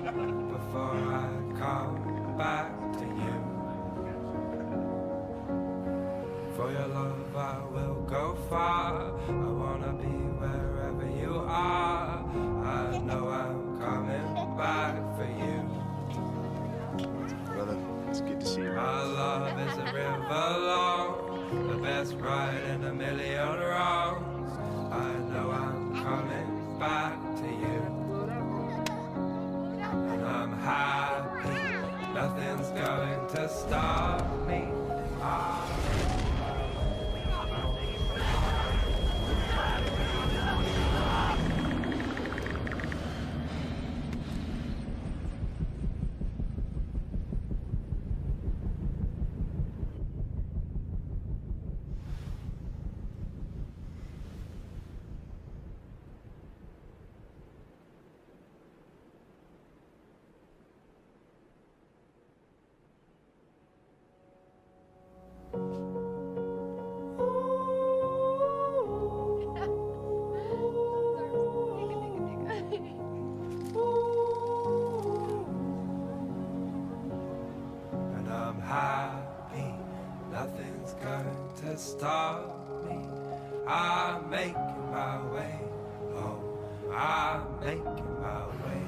Speaker 11: before I come back to you. For your love I will go far, I wanna be wherever you are. I know I'm coming back for you.
Speaker 10: Brother, it's good to see you.
Speaker 11: My love is a river long, the best ride in a million wrongs. I know I'm coming back to you. And I'm happy, nothing's going to stop me. Happy, nothing's going to stop me. I'm making my way home. I'm making my way.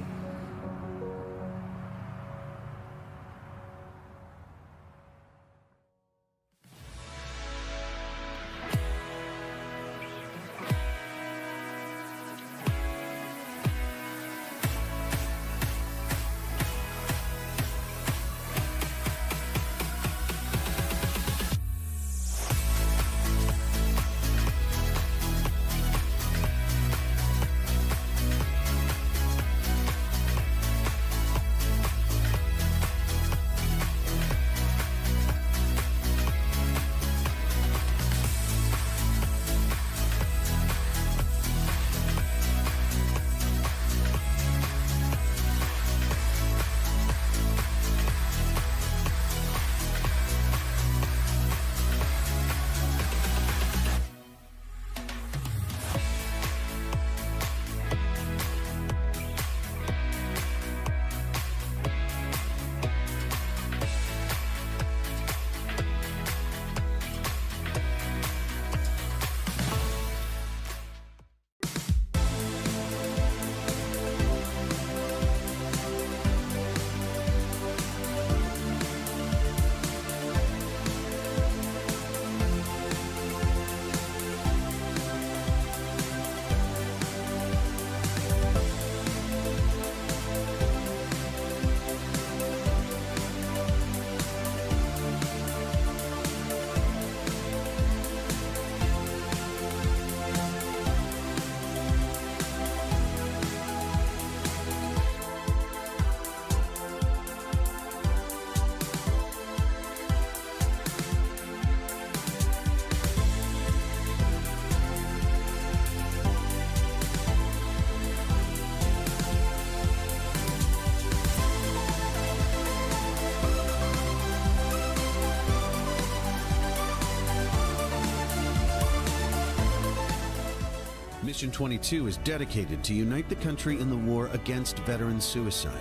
Speaker 3: Mission 22 is dedicated to unite the country in the war against veteran suicide.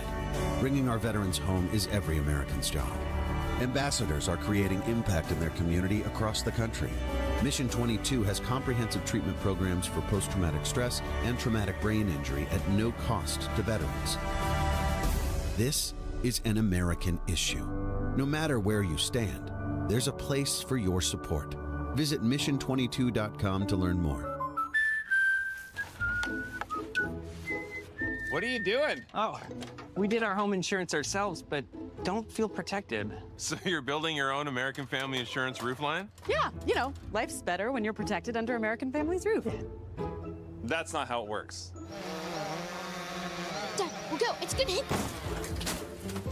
Speaker 3: Bringing our veterans home is every American's job. Ambassadors are creating impact in their community across the country. Mission 22 has comprehensive treatment programs for post-traumatic stress and traumatic brain injury at no cost to veterans. This is an American issue. No matter where you stand, there's a place for your support. Visit mission22.com to learn more.
Speaker 4: What are you doing?
Speaker 5: Oh, we did our home insurance ourselves, but don't feel protected.
Speaker 4: So you're building your own American Family Insurance roof line?
Speaker 6: Yeah, you know, life's better when you're protected under American Family's roof.
Speaker 12: That's not how it works.
Speaker 7: Dad, we'll go. It's gonna hit.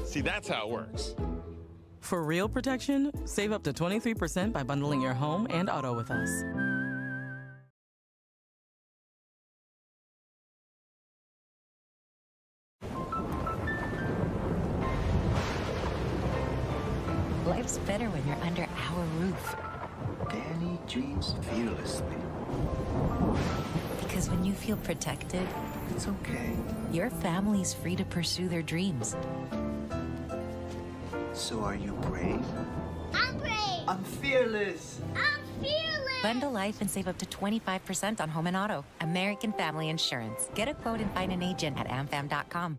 Speaker 12: See, that's how it works.
Speaker 8: For real protection, save up to 23% by bundling your home and auto with us.
Speaker 9: Life's better when you're under our roof.
Speaker 10: Danny dreams fearlessly.
Speaker 9: Because when you feel protected,
Speaker 10: It's okay.
Speaker 9: your family's free to pursue their dreams.
Speaker 10: So are you brave?
Speaker 7: I'm brave.
Speaker 10: I'm fearless.
Speaker 7: I'm fearless.
Speaker 9: Bundle life and save up to 25% on home and auto. American Family Insurance. Get a quote and find an agent at amfam.com.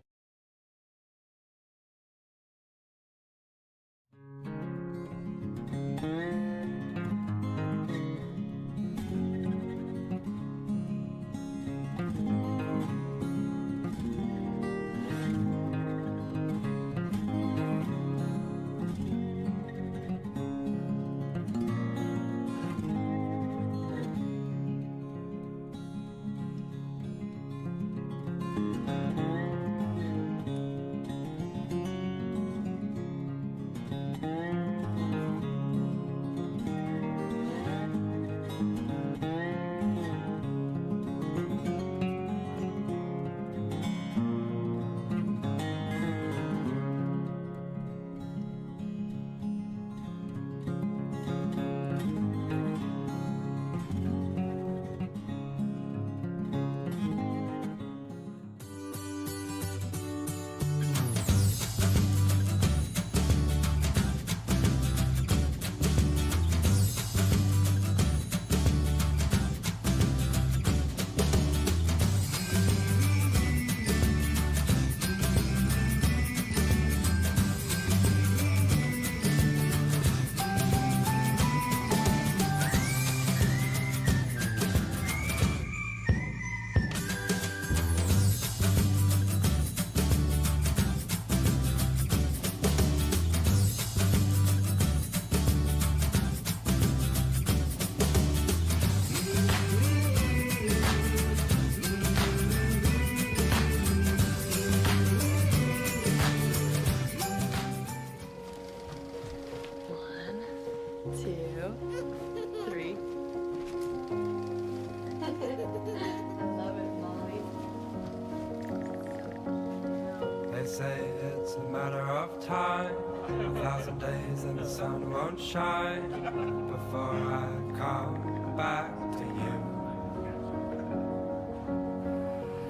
Speaker 11: They say it's a matter of time. 1,000 days and the sun won't shine before I come back to you.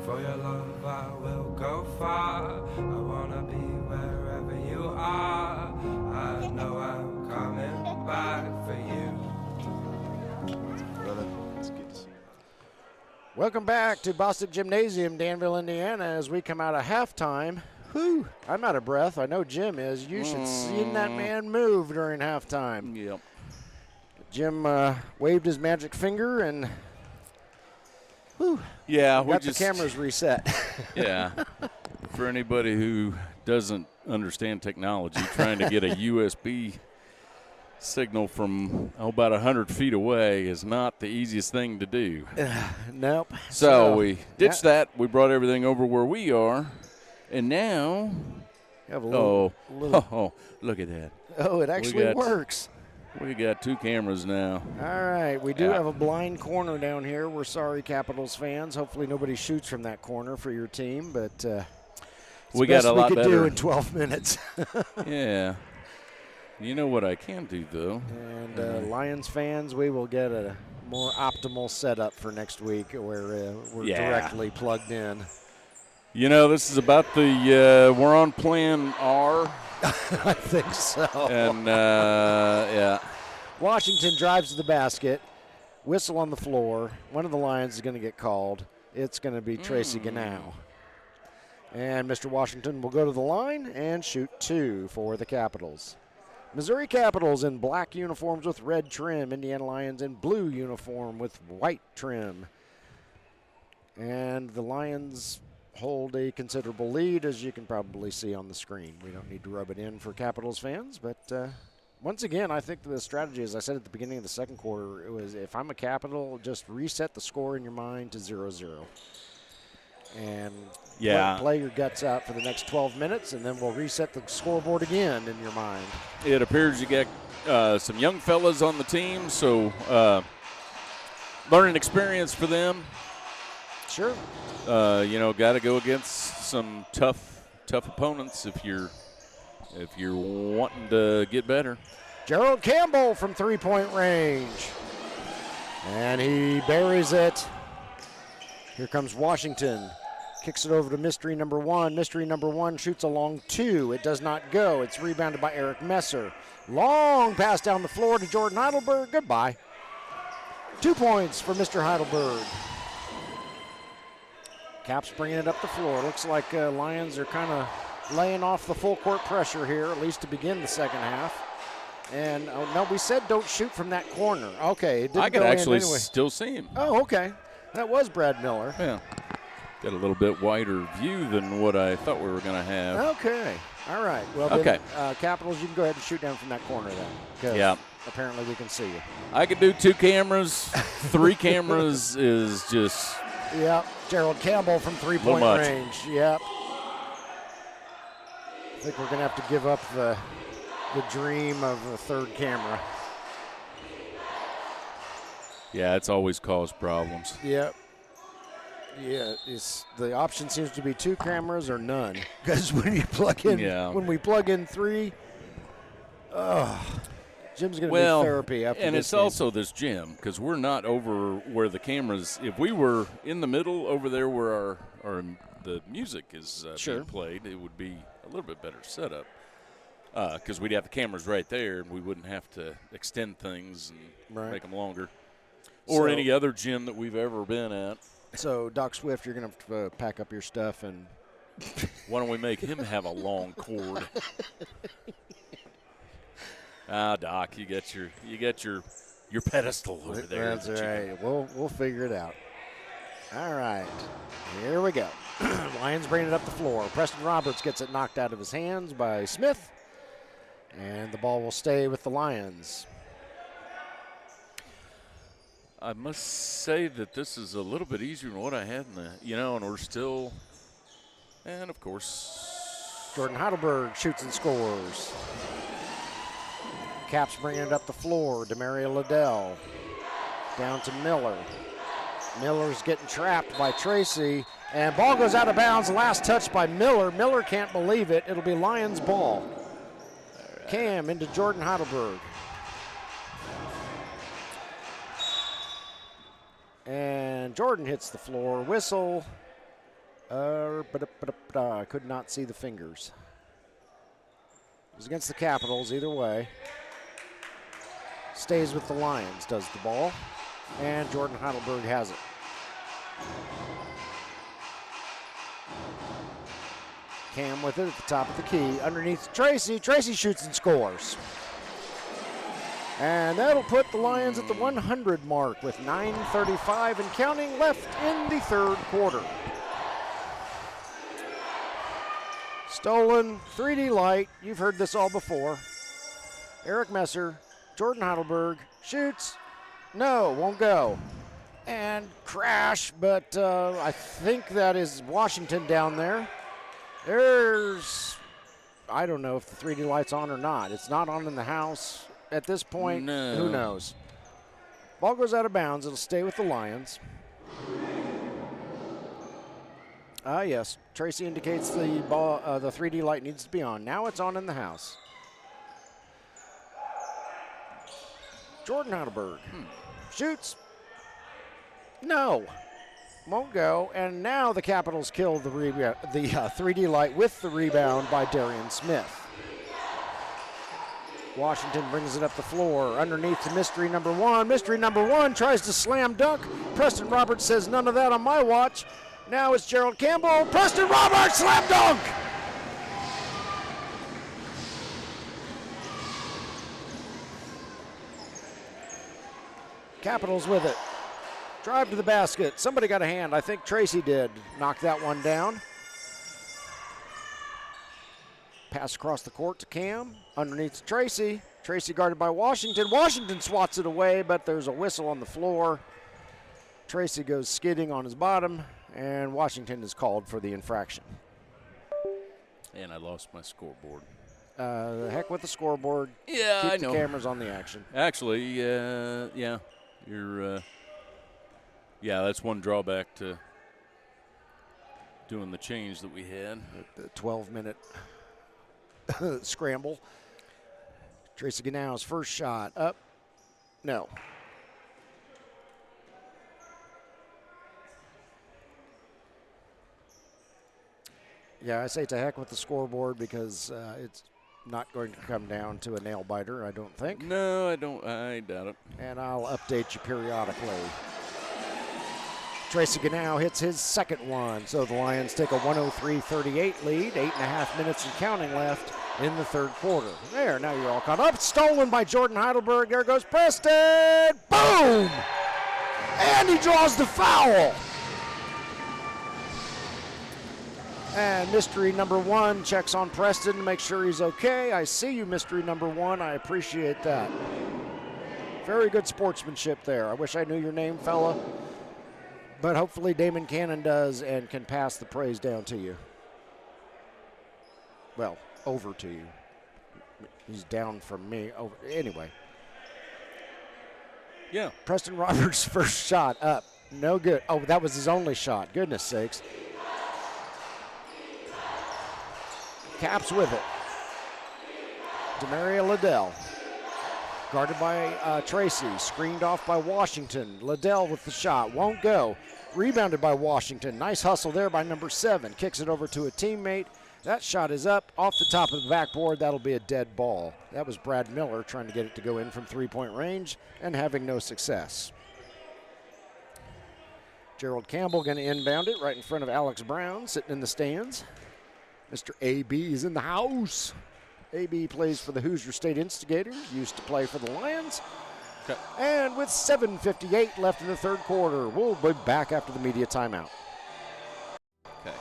Speaker 11: For your love I will go far. I wanna be wherever you are. I know I'm coming back for you.
Speaker 10: Brother, it's good to see you.
Speaker 1: Welcome back to Bostic Gymnasium, Danville, Indiana, as we come out of halftime. Whew, I'm out of breath. I know Jim is. You should seen that man move during halftime.
Speaker 2: Yep.
Speaker 1: Jim waved his magic finger and whew,
Speaker 2: yeah, we
Speaker 1: got
Speaker 2: just,
Speaker 1: the cameras reset.
Speaker 2: Yeah. For anybody who doesn't understand technology, trying to get a USB signal from about 100 feet away is not the easiest thing to do.
Speaker 1: Nope.
Speaker 2: So we ditched that. We brought everything over where we are. And now,
Speaker 1: have a little,
Speaker 2: look at that.
Speaker 1: Oh, it actually works.
Speaker 2: We got two cameras now.
Speaker 1: All right, we do have a blind corner down here. We're sorry, Capitals fans. Hopefully nobody shoots from that corner for your team, but
Speaker 2: we got a lot
Speaker 1: we could
Speaker 2: better.
Speaker 1: do in 12 minutes.
Speaker 2: Yeah. You know what I can do, though?
Speaker 1: And Lions fans, we will get a more optimal setup for next week where we're directly plugged in.
Speaker 2: You know, this is about the we're on plan R.
Speaker 1: I think so.
Speaker 2: And, yeah.
Speaker 1: Washington drives to the basket. Whistle on the floor. One of the Lions is going to get called. It's going to be Tracy Gannow. And Mr. Washington will go to the line and shoot 2 for the Capitals. Missouri Capitals in black uniforms with red trim. Indiana Lions in blue uniform with white trim. And the Lions hold a considerable lead, as you can probably see on the screen. We don't need to rub it in for Capitals fans, but once again, I think the strategy, as I said at the beginning of the second quarter, it was if I'm a Capital, just reset the score in your mind to 0-0. And play your guts out for the next 12 minutes, and then we'll reset the scoreboard again in your mind.
Speaker 2: It appears you get some young fellas on the team, so learning experience for them.
Speaker 1: Sure.
Speaker 2: You know, got to go against some tough opponents if you're wanting to get better.
Speaker 1: Gerald Campbell from three-point range. And he buries it. Here comes Washington. Kicks it over to mystery number 1. Mystery number 1 shoots a long 2. It does not go. It's rebounded by Eric Messer. Long pass down the floor to Jordan Heidelberg. Goodbye. 2 points for Mr. Heidelberg. Caps bringing it up the floor. Looks like Lions are kind of laying off the full court pressure here, at least to begin the second half. And no, we said don't shoot from that corner. Okay, it didn't
Speaker 2: I could
Speaker 1: go
Speaker 2: actually
Speaker 1: in anyway.
Speaker 2: still see him.
Speaker 1: Oh, okay. That was Brad Miller.
Speaker 2: Yeah. Got a little bit wider view than what I thought we were going to have.
Speaker 1: Okay. All right. Well, then, Capitals, you can go ahead and shoot down from that corner then. Because apparently we can see you.
Speaker 2: I could do 2 cameras. 3 cameras is just...
Speaker 1: Yep. Gerald Campbell from three-point range. Yep. I think we're going to have to give up the dream of the third camera.
Speaker 2: Yeah, it's always caused problems.
Speaker 1: Yep. Yeah, the option seems to be 2 cameras or none. Because when you plug in, when we plug in 3, Jim's going to need therapy after
Speaker 2: and
Speaker 1: this
Speaker 2: it's
Speaker 1: game.
Speaker 2: also this gym because we're not over where the cameras. If we were in the middle over there where our the music is being played, it would be a little bit better setup because we'd have the cameras right there and we wouldn't have to extend things and make them longer. Or any other gym that we've ever been at.
Speaker 1: So, Doc Swift, you're going to have to pack up your stuff and.
Speaker 2: Why don't we make him have a long cord? Doc, you get your pedestal over there.
Speaker 1: That's right. We'll figure it out. All right, here we go. Lions bring it up the floor. Preston Roberts gets it knocked out of his hands by Smith, and the ball will stay with the Lions.
Speaker 2: I must say that this is a little bit easier than what I had and we're still, and of course,
Speaker 1: Jordan Heidelberg shoots and scores. Caps bringing it up the floor. Demario Liddell down to Miller. Miller's getting trapped by Tracy, and ball goes out of bounds. Last touch by Miller. Miller can't believe it. It'll be Lions ball. Right. Cam into Jordan Heidelberg. And Jordan hits the floor. Whistle. I could not see the fingers. It was against the Capitals either way. Stays with the Lions, does the ball. And Jordan Heidelberg has it. Cam with it at the top of the key. Underneath Tracy. Tracy shoots and scores. And that'll put the Lions at the 100 mark with 9:35 and counting left in the third quarter. Stolen 3D light. You've heard this all before. Eric Messer, Jordan Heidelberg shoots. No, won't go. And crash, but I think that is Washington down there. I don't know if the 3D light's on or not. It's not on in the house. At this point, who knows? Ball goes out of bounds. It'll stay with the Lions. Yes, Tracy indicates the ball, the 3D light needs to be on. Now it's on in the house. Jordan Heidelberg shoots, No. Won't go. And now the Capitals kill the 3D light with the rebound by Darian Smith. Washington brings it up the floor underneath to mystery number 1. Mystery number 1 tries to slam dunk. Preston Roberts says none of that on my watch. Now it's Gerald Campbell. Preston Roberts slam dunk! Capitals with it. Drive to the basket. Somebody got a hand. I think Tracy did. Knock that one down. Pass across the court to Cam. Underneath to Tracy. Tracy guarded by Washington. Washington swats it away, but there's a whistle on the floor. Tracy goes skidding on his bottom, and Washington is called for the infraction.
Speaker 2: And I lost my scoreboard.
Speaker 1: The heck with the scoreboard.
Speaker 2: Yeah,
Speaker 1: Keep
Speaker 2: I
Speaker 1: the
Speaker 2: know.
Speaker 1: cameras on the action.
Speaker 2: Actually, yeah, you're. Yeah, that's one drawback to doing the change that we had.
Speaker 1: The 12-minute scramble. Tracy Ganow's first shot up. No. Yeah, I say to heck with the scoreboard because it's not going to come down to a nail biter, I don't think.
Speaker 2: No, I don't. I doubt it.
Speaker 1: And I'll update you periodically. Tracy Ganow hits his second one, so the Lions take a 103-38 lead. 8.5 minutes and counting left in the third quarter. There, now you're all caught up. Stolen by Jordan Heidelberg. There goes Preston. Boom! And he draws the foul. And mystery number 1 checks on Preston to make sure he's okay. I see you, mystery number 1. I appreciate that. Very good sportsmanship there. I wish I knew your name, fella. But hopefully Damon Cannon does and can pass the praise down to you. Well, over to you. He's down from me. Over. Anyway.
Speaker 2: Yeah.
Speaker 1: Preston Roberts' first shot up. No good. Oh, that was his only shot. Goodness sakes. Caps with it. Demaria Liddell. Guarded by Tracy. Screened off by Washington. Liddell with the shot. Won't go. Rebounded by Washington. Nice hustle there by number 7. Kicks it over to a teammate. That shot is up off the top of the backboard. That'll be a dead ball. That was Brad Miller trying to get it to go in from three-point range and having no success. Gerald Campbell going to inbound it right in front of Alex Brown sitting in the stands. Mr. AB is in the house. AB plays for the Hoosier State Instigators, used to play for the Lions.
Speaker 2: Okay.
Speaker 1: And with 7:58 left in the third quarter, we'll be back after the media timeout.
Speaker 2: Okay.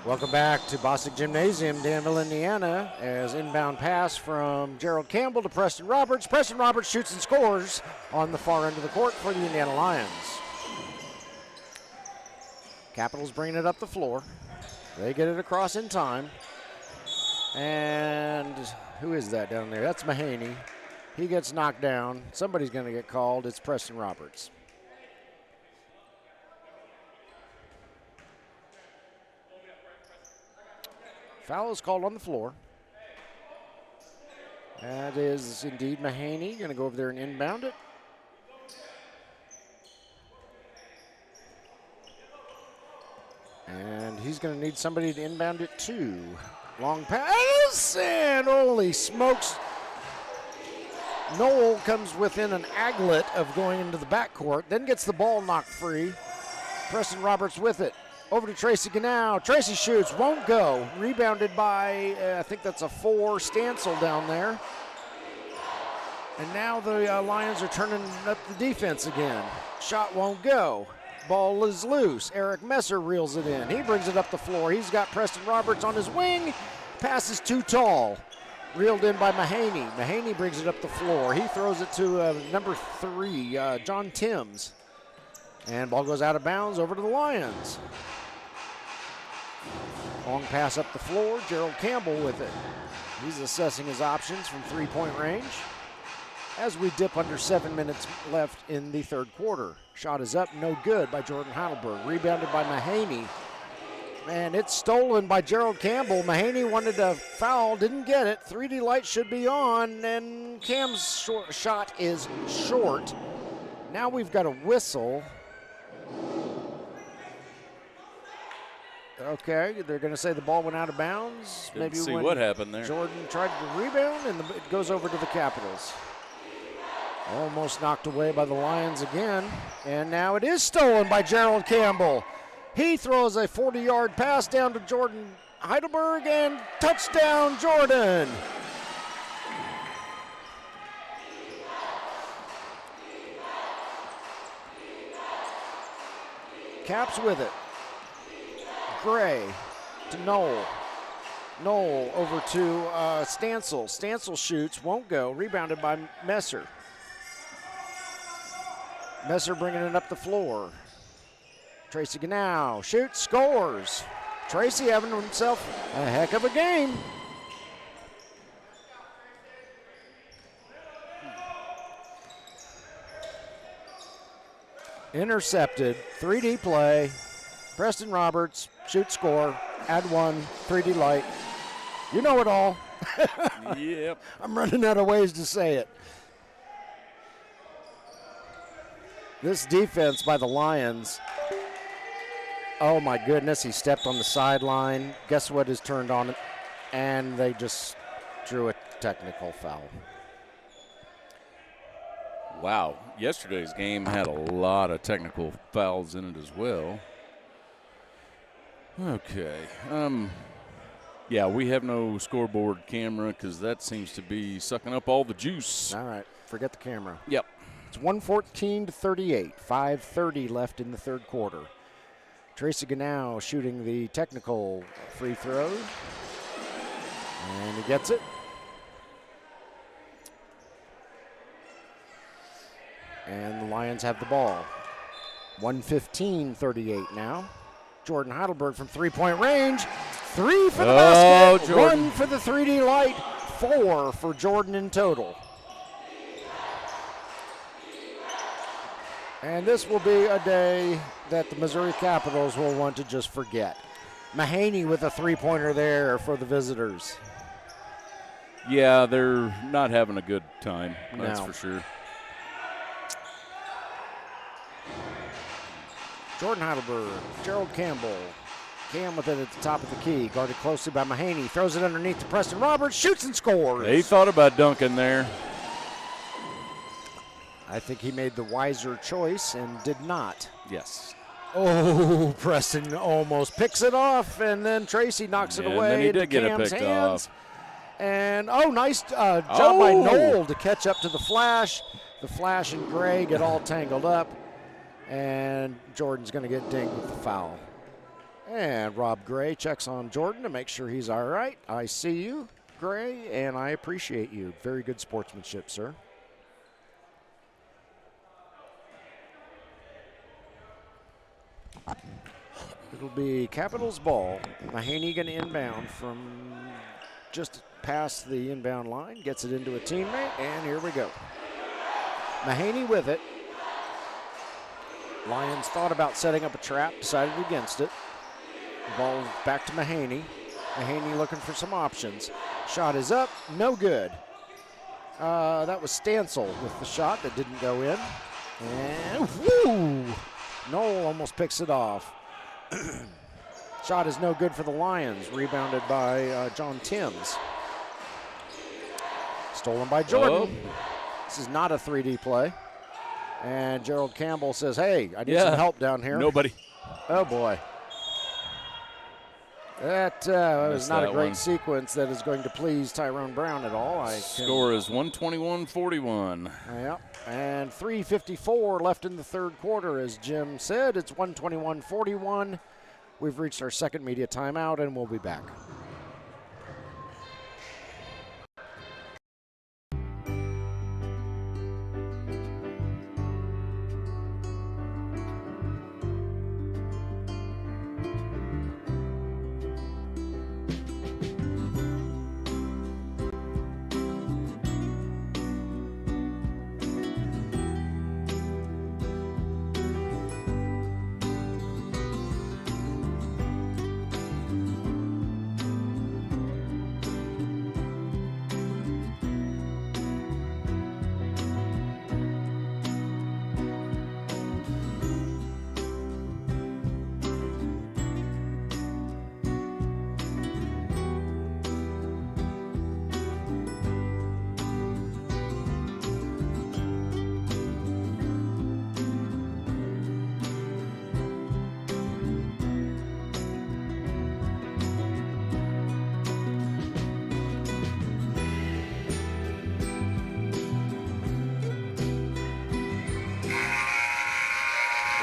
Speaker 1: Welcome back to Bostic Gymnasium, Danville, Indiana, as inbound pass from Gerald Campbell to Preston Roberts. Preston Roberts shoots and scores on the far end of the court for the Indiana Lions. Capitals bringing it up the floor. They get it across in time. And who is that down there? That's Mahaney. He gets knocked down. Somebody's going to get called. It's Preston Roberts. Foul is called on the floor. That is indeed Mahaney. Going to go over there and inbound it. And he's going to need somebody to inbound it too. Long pass, and holy smokes. Noel comes within an aglet of going into the backcourt, then gets the ball knocked free. Preston Roberts with it. Over to Tracy Ganow. Tracy shoots, won't go. Rebounded by, I think that's a 4, Stansel down there. And now the Lions are turning up the defense again. Shot won't go. Ball is loose. Eric Messer reels it in. He brings it up the floor. He's got Preston Roberts on his wing. Pass is too tall. Reeled in by Mahaney. Mahaney brings it up the floor. He throws it to number 3, John Timms. And ball goes out of bounds over to the Lions. Long pass up the floor. Gerald Campbell with it. He's assessing his options from 3-point range. As we dip under 7 minutes left in the third quarter. Shot is up, no good by Jordan Heidelberg. Rebounded by Mahaney. And it's stolen by Gerald Campbell. Mahaney wanted a foul, didn't get it. 3D light should be on, and Cam's shot is short. Now we've got a whistle. Okay, they're going to say the ball went out of bounds.
Speaker 2: Didn't
Speaker 1: Maybe
Speaker 2: see
Speaker 1: when
Speaker 2: what happened there.
Speaker 1: Jordan tried to rebound, and it goes over to the Capitals. Almost knocked away by the Lions again. And now it is stolen by Gerald Campbell. He throws a 40-yard pass down to Jordan Heidelberg, and touchdown, Jordan. Caps with it. Gray to Noel. Noel over to Stansel. Stansel shoots, won't go. Rebounded by Messer. Messer bringing it up the floor. Tracy Ganow shoots, scores. Tracy having himself a heck of a game. Intercepted, 3D play. Preston Roberts, shoot, score, add 1, 3D light. You know it all.
Speaker 2: Yep.
Speaker 1: I'm running out of ways to say it. This defense by the Lions, oh my goodness, he stepped on the sideline. Guess what is turned on it? And they just drew a technical foul.
Speaker 2: Wow, yesterday's game had a lot of technical fouls in it as well. Okay, yeah, we have no scoreboard camera because that seems to be sucking up all the juice.
Speaker 1: All right, forget the camera.
Speaker 2: Yep.
Speaker 1: It's 114-38, 5:30 left in the third quarter. Tracy Ganow shooting the technical free throw. And he gets it. And the Lions have the ball. 115-38 now. Jordan Heidelberg from 3-point range. 3 for the basket.
Speaker 2: Jordan.
Speaker 1: 1 for the 3D light. 4 for Jordan in total. And this will be a day that the Missouri Capitals will want to just forget. Mahaney with a 3-pointer there for the visitors.
Speaker 2: Yeah, they're not having a good time, that's for sure.
Speaker 1: Jordan Heidelberg, Gerald Campbell. Cam with it at the top of the key, guarded closely by Mahaney. Throws it underneath to Preston Roberts, shoots and scores.
Speaker 2: He thought about dunking there.
Speaker 1: I think he made the wiser choice and did not.
Speaker 2: Yes.
Speaker 1: Oh, Preston almost picks it off, and then Tracy knocks it away.
Speaker 2: And then he did
Speaker 1: into
Speaker 2: get
Speaker 1: Cam's
Speaker 2: it picked
Speaker 1: hands.
Speaker 2: off.
Speaker 1: And, nice job by Noel to catch up to the Flash. The Flash and Gray get all tangled up, and Jordan's going to get dinged with the foul. And Rob Gray checks on Jordan to make sure he's all right. I see you, Gray, and I appreciate you. Very good sportsmanship, sir. It'll be Capitals ball. Mahaney going to inbound from just past the inbound line. Gets it into a teammate, and here we go. Mahaney with it. Lions thought about setting up a trap, decided against it. The ball back to Mahaney. Mahaney looking for some options. Shot is up, no good. That was Stansel with the shot that didn't go in. And whoo! Noel almost picks it off. Shot is no good for the Lions. Rebounded by John Timms. Stolen by Jordan. This is not a 3D play. And Gerald Campbell says, hey, I need some help down here.
Speaker 2: Nobody.
Speaker 1: Oh, boy. That was not a great sequence that is going to please Tyrone Brown at all.
Speaker 2: Score is 121-41.
Speaker 1: Yeah, and 3:54 left in the third quarter. As Jim said, it's 121-41. We've reached our second media timeout, and we'll be back.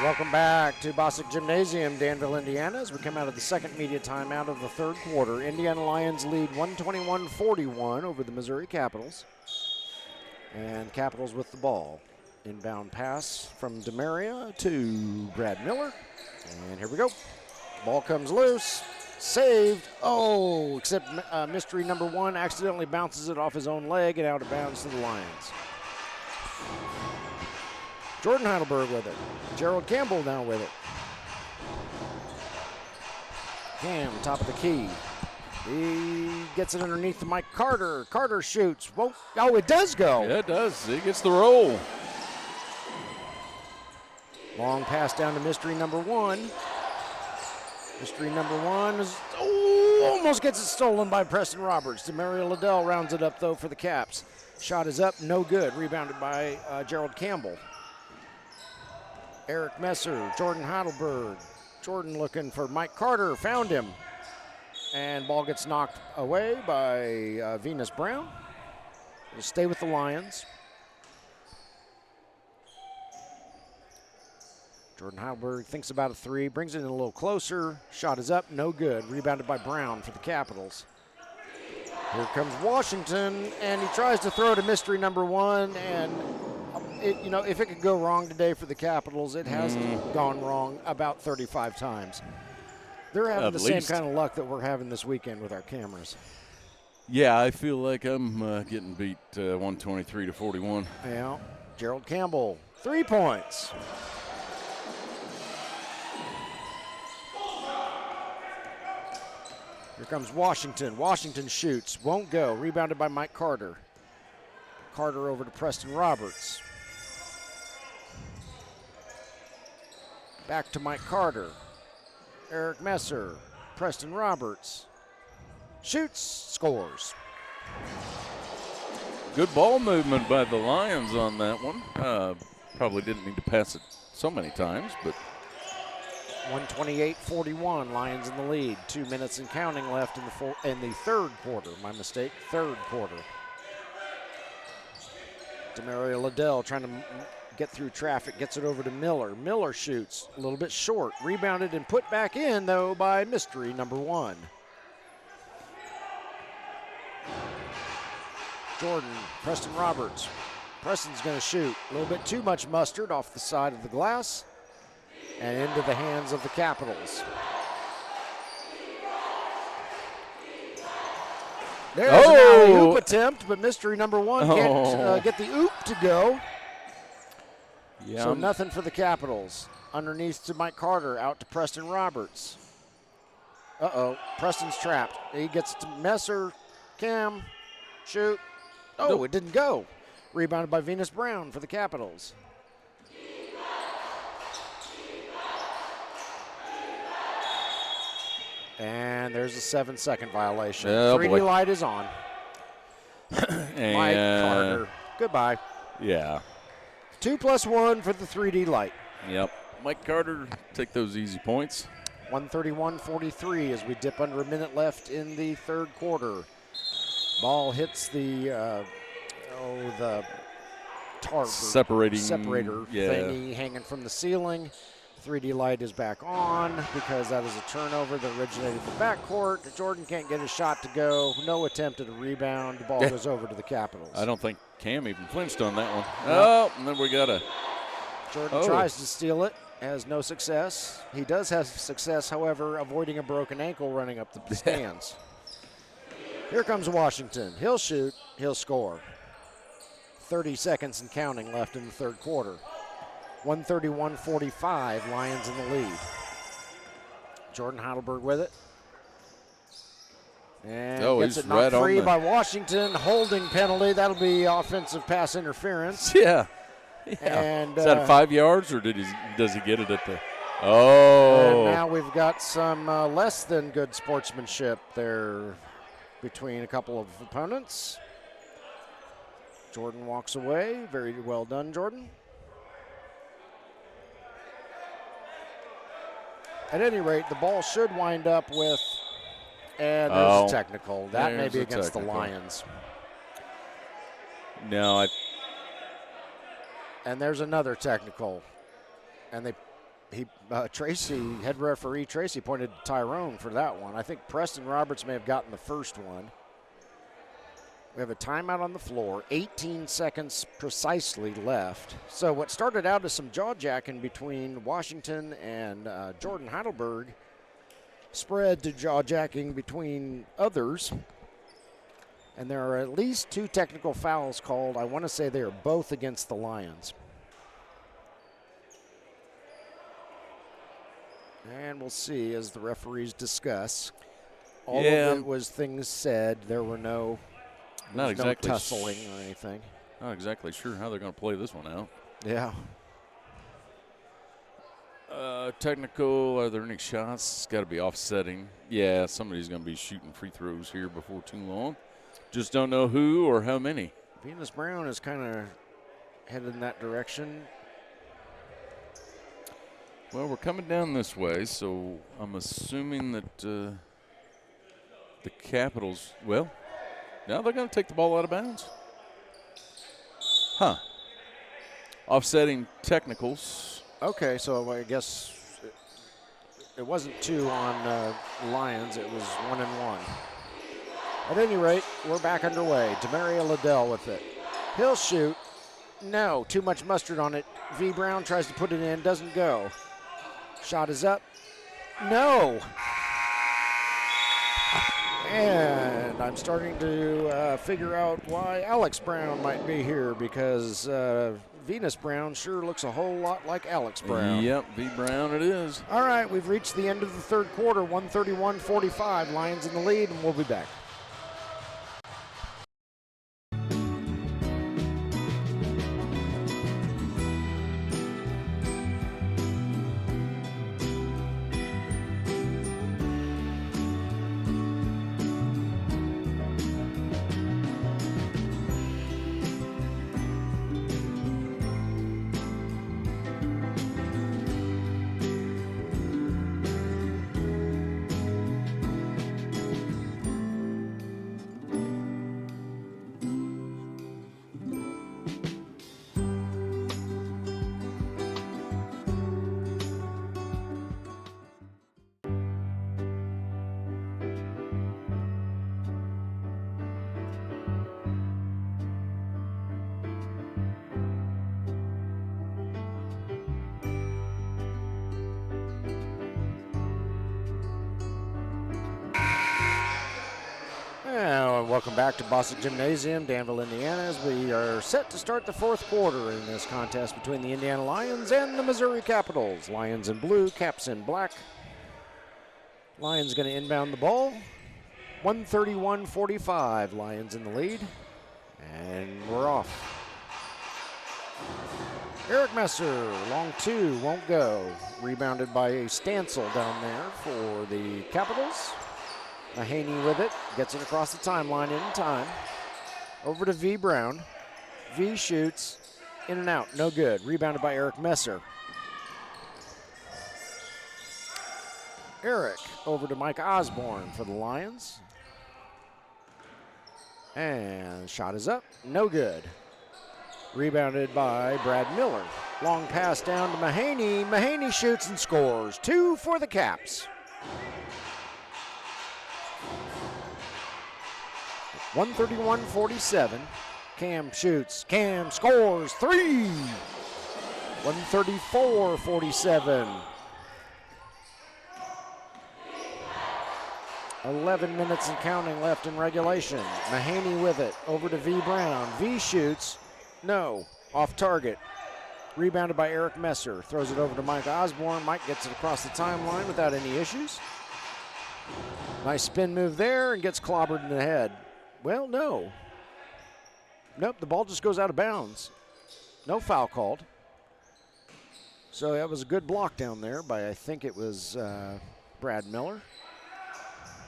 Speaker 1: Welcome back to Bostic Gymnasium, Danville, Indiana, as we come out of the second media timeout of the third quarter. Indiana Lions lead 121-41 over the Missouri Capitals. And Capitals with the ball. Inbound pass from DeMaria to Brad Miller. And here we go. Ball comes loose. Saved. Oh, except mystery number one accidentally bounces it off his own leg and out of bounds to the Lions. Jordan Heidelberg with it. Gerald Campbell now with it. Cam, top of the key. He gets it underneath to Mike Carter. Carter shoots. Whoa. Oh, it does go.
Speaker 2: Yeah, it does. He gets the roll.
Speaker 1: Long pass down to mystery number one. Mystery number one is almost gets it stolen by Preston Roberts. DeMaria Liddell rounds it up, though, for the Caps. Shot is up, no good. Rebounded by Gerald Campbell. Eric Messer, Jordan Heidelberg. Jordan looking for Mike Carter, found him. And ball gets knocked away by Venus Brown. It'll stay with the Lions. Jordan Heidelberg thinks about a three, brings it in a little closer. Shot is up, no good. Rebounded by Brown for the Capitals. Here comes Washington, and he tries to throw to mystery number one, and if it could go wrong today for the Capitals, it has gone wrong about 35 times. They're having the same kind of luck that we're having this weekend with our cameras.
Speaker 2: Yeah, I feel like I'm getting beat 123-41.
Speaker 1: Yeah, Gerald Campbell, 3 points. Here comes Washington. Washington shoots, won't go. Rebounded by Mike Carter. Carter over to Preston Roberts. Back to Mike Carter. Eric Messer. Preston Roberts. Shoots, scores.
Speaker 2: Good ball movement by the Lions on that one. Probably didn't need to pass it so many times, but
Speaker 1: 128-41, Lions in the lead. 2 minutes and counting left in the third quarter. My mistake, third quarter. DeMaria Liddell trying to get through traffic, gets it over to Miller. Miller shoots a little bit short. Rebounded and put back in, though, by mystery number one. Jordan, Preston Roberts. Preston's going to shoot. A little bit too much mustard off the side of the glass and into the hands of the Capitals. There's an alley-oop attempt, but mystery number one can't get the oop to go. Yeah. So nothing for the Capitals. Underneath to Mike Carter, out to Preston Roberts. Preston's trapped. He gets it to Messer, Cam, shoot. Oh, it didn't go. Rebounded by Venus Brown for the Capitals. And there's a 7-second violation.
Speaker 2: Oh,
Speaker 1: 3D
Speaker 2: boy.
Speaker 1: light is on.
Speaker 2: And
Speaker 1: Mike Carter. Goodbye.
Speaker 2: Yeah.
Speaker 1: 2+1 for the 3D light.
Speaker 2: Yep. Mike Carter, take those easy points.
Speaker 1: 131-43 as we dip under a minute left in the third quarter. Ball hits the tarp.
Speaker 2: Separator
Speaker 1: thingy hanging from the ceiling. 3D light is back on because that is a turnover that originated in the backcourt. Jordan can't get a shot to go. No attempt at a rebound. The ball goes over to the Capitals.
Speaker 2: I don't think Cam even flinched on that one. Oh, and then we got a...
Speaker 1: Jordan tries to steal it. Has no success. He does have success, however, avoiding a broken ankle running up the stands. Here comes Washington. He'll shoot. He'll score. 30 seconds and counting left in the third quarter. 131-45, Lions in the lead. Jordan Heidelberg with it. And gets it knocked free by Washington. Holding penalty. That'll be offensive pass interference.
Speaker 2: Yeah.
Speaker 1: And
Speaker 2: is that 5 yards, or does he get it at the? Oh.
Speaker 1: And now we've got some less than good sportsmanship there between a couple of opponents. Jordan walks away. Very well done, Jordan. At any rate, the ball should wind up with, and there's a technical. That may be against the Lions.
Speaker 2: No,
Speaker 1: and there's another technical. And Tracy, head referee Tracy, pointed to Tyrone for that one. I think Preston Roberts may have gotten the first one. We have a timeout on the floor, 18 seconds precisely left. So what started out as some jaw-jacking between Washington and Jordan Heidelberg spread to jaw-jacking between others. And there are at least 2 technical fouls called. I want to say they are both against the Lions. And we'll see as the referees discuss. All of it was things said. There were no...
Speaker 2: Not exactly
Speaker 1: no tussling or anything.
Speaker 2: Not exactly sure how they're going to play this one out.
Speaker 1: Yeah.
Speaker 2: Technical, are there any shots? It's got to be offsetting. Yeah, somebody's going to be shooting free throws here before too long. Just don't know who or how many.
Speaker 1: Venus Brown is kind of headed in that direction.
Speaker 2: Well, we're coming down this way, so I'm assuming that the Capitals, well, now they're going to take the ball out of bounds. Huh. Offsetting technicals.
Speaker 1: Okay, so I guess it wasn't 2 on Lions. It was 1 and 1. At any rate, we're back underway. Demario Liddell with it. He'll shoot. No, too much mustard on it. V. Brown tries to put it in, doesn't go. Shot is up. No. And I'm starting to figure out why Alex Brown might be here, because Venus Brown sure looks a whole lot like Alex Brown.
Speaker 2: Yep, V. Brown it is.
Speaker 1: All right, we've reached the end of the third quarter, 131-45. Lions in the lead, and we'll be back. Welcome back to Bostic Gymnasium, Danville, Indiana, as we are set to start the fourth quarter in this contest between the Indiana Lions and the Missouri Capitals. Lions in blue, Caps in black. Lions going to inbound the ball. 131-45, Lions in the lead. And we're off. Eric Messer, long two, won't go. Rebounded by Stancil down there for the Capitals. Mahaney with it, gets it across the timeline in time. Over to V. Brown. V shoots, in and out, no good. Rebounded by Eric Messer. Eric over to Mike Osborne for the Lions. And shot is up, no good. Rebounded by Brad Miller. Long pass down to Mahaney. Mahaney shoots and scores. 2 for the Caps. 131-47. Cam shoots. Cam scores. 3. 134-47. 11 minutes and counting left in regulation. Mahaney with it. Over to V. Brown. V shoots. No. Off target. Rebounded by Eric Messer. Throws it over to Mike Osborne. Mike gets it across the timeline without any issues. Nice spin move there and gets clobbered in the head. Well, no. Nope, the ball just goes out of bounds. No foul called. So that was a good block down there by, I think it was Brad Miller.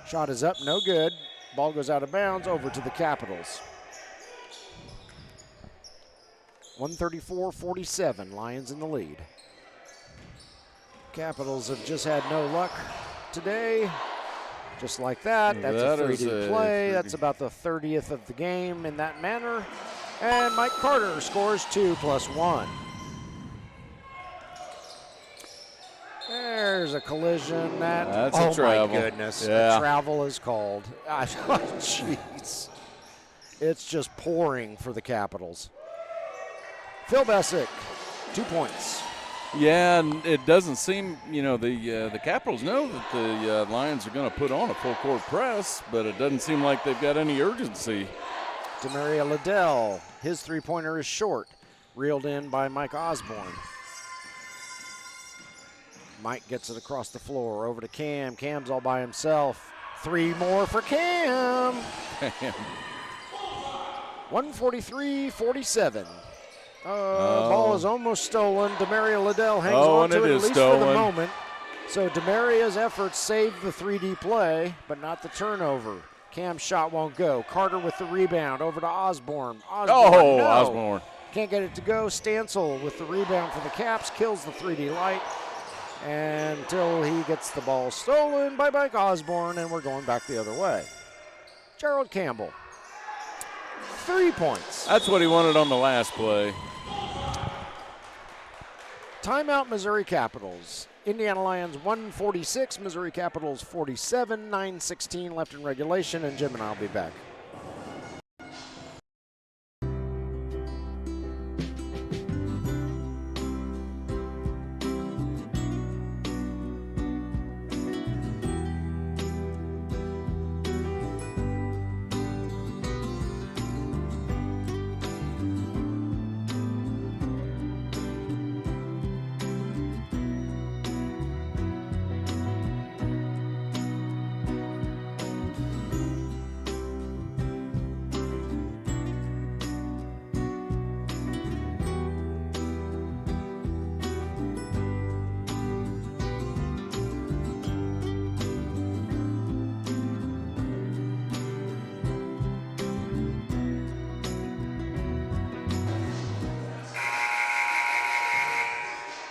Speaker 1: Shot is up, no good. Ball goes out of bounds, over to the Capitals. 134-47, Lions in the lead. Capitals have just had no luck today. Just like that, that's a 3D play. That's about the 30th of the game in that manner. And Mike Carter scores 2+1. There's a collision.
Speaker 2: That's a travel.
Speaker 1: Oh my goodness, a travel is called. Jeez. It's just pouring for the Capitals. Phil Bessick, 2 points.
Speaker 2: Yeah, and it doesn't seem, the Capitals know that the Lions are going to put on a full court press, but it doesn't seem like they've got any urgency.
Speaker 1: Demaria Liddell, his three-pointer is short, reeled in by Mike Osborne. Mike gets it across the floor, over to Cam. Cam's all by himself. 3 more for Cam. 143-47. Ball is almost stolen. Demaria Liddell hangs on to it, at least for the moment. So Demaria's efforts saved the 3D play, but not the turnover. Cam's shot won't go. Carter with the rebound, over to Osborne.
Speaker 2: Osborne.
Speaker 1: Can't get it to go. Stancil with the rebound for the Caps, kills the 3D light until he gets the ball stolen by Mike Osborne, and we're going back the other way. Gerald Campbell, 3 points.
Speaker 2: That's what he wanted on the last play.
Speaker 1: Timeout, Missouri Capitals. Indiana Lions 146, Missouri Capitals 47, 9:16 left in regulation, and Jim and I will be back.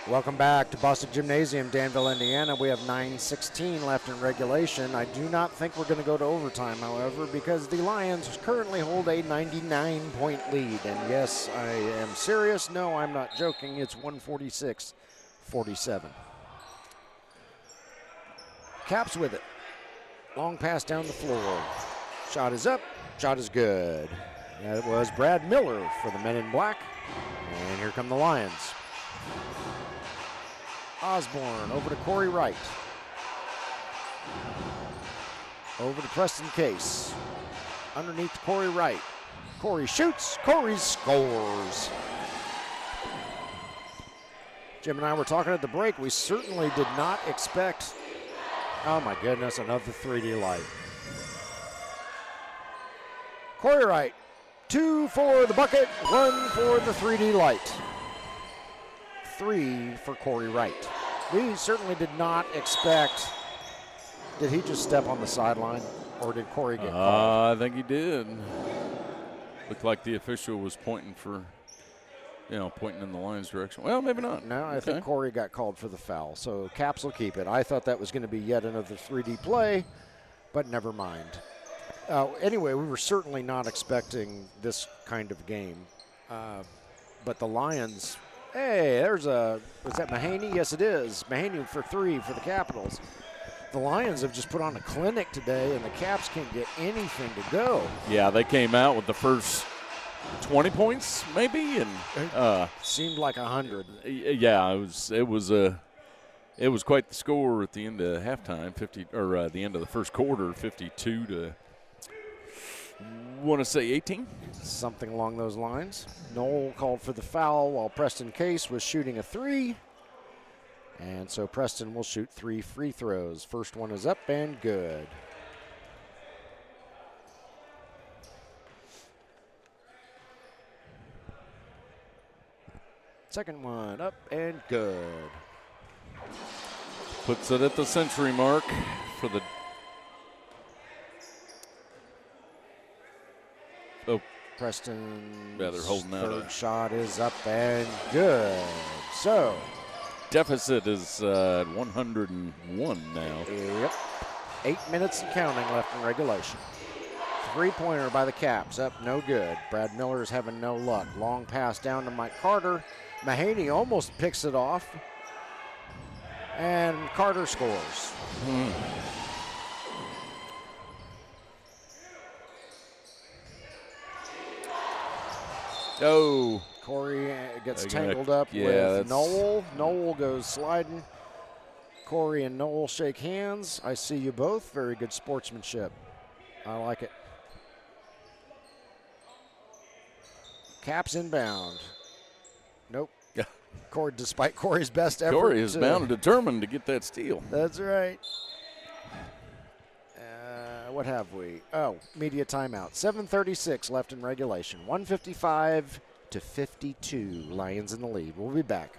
Speaker 1: Welcome back to Bostic Gymnasium, Danville, Indiana. We have 9:16 left in regulation. I do not think we're going to go to overtime, however, because the Lions currently hold a 99-point lead. And yes, I am serious. No, I'm not joking. It's 146-47. Caps with it. Long pass down the floor. Shot is up. Shot is good. That was Brad Miller for the Men in Black. And here come the Lions. Osborne over to Corey Wright. Over to Preston Case. Underneath to Corey Wright. Corey shoots. Corey scores. Jim and I were talking at the break. We certainly did not expect, oh my goodness, another 3D light. Corey Wright, 2 for the bucket, 1 for the 3D light. 3 for Corey Wright. We certainly did not expect. Did he just step on the sideline, or did Corey get called?
Speaker 2: I think he did. Looked like the official was pointing pointing in the Lions' direction. Well, maybe not.
Speaker 1: No, I think Corey got called for the foul, so Caps will keep it. I thought that was going to be yet another 3D play, but never mind. Anyway, we were certainly not expecting this kind of game, but the Lions. Hey, is that Mahaney? Yes, it is. Mahaney for 3 for the Capitals. The Lions have just put on a clinic today, and the Caps can't get anything to go.
Speaker 2: Yeah, they came out with the first 20 points, maybe, and
Speaker 1: seemed like 100.
Speaker 2: Yeah, it was quite the score at the end of halftime, the end of the first quarter, 52 to. Want to say 18?
Speaker 1: Something along those lines. Noel called for the foul while Preston Case was shooting a 3. And so Preston will shoot 3 free throws. First one is up and good. Second one up and good.
Speaker 2: Puts it at the century mark for the.
Speaker 1: Preston's
Speaker 2: they're holding out
Speaker 1: third shot is up and good. So
Speaker 2: deficit is 101 now.
Speaker 1: Yep. 8 minutes and counting left in regulation. Three-pointer by the Caps, up no good. Brad Miller's having no luck. Long pass down to Mike Carter. Mahaney almost picks it off. And Carter scores.
Speaker 2: Oh.
Speaker 1: Corey gets tangled up with Noel. Noel goes sliding. Corey and Noel shake hands. I see you both. Very good sportsmanship. I like it. Caps inbound. Nope. Corey, despite Corey's best effort.
Speaker 2: Corey is bound and determined to get that steal.
Speaker 1: That's right. What have we? Oh, media timeout. 7:36 left in regulation. 155 to 52. Lions in the lead. We'll be back.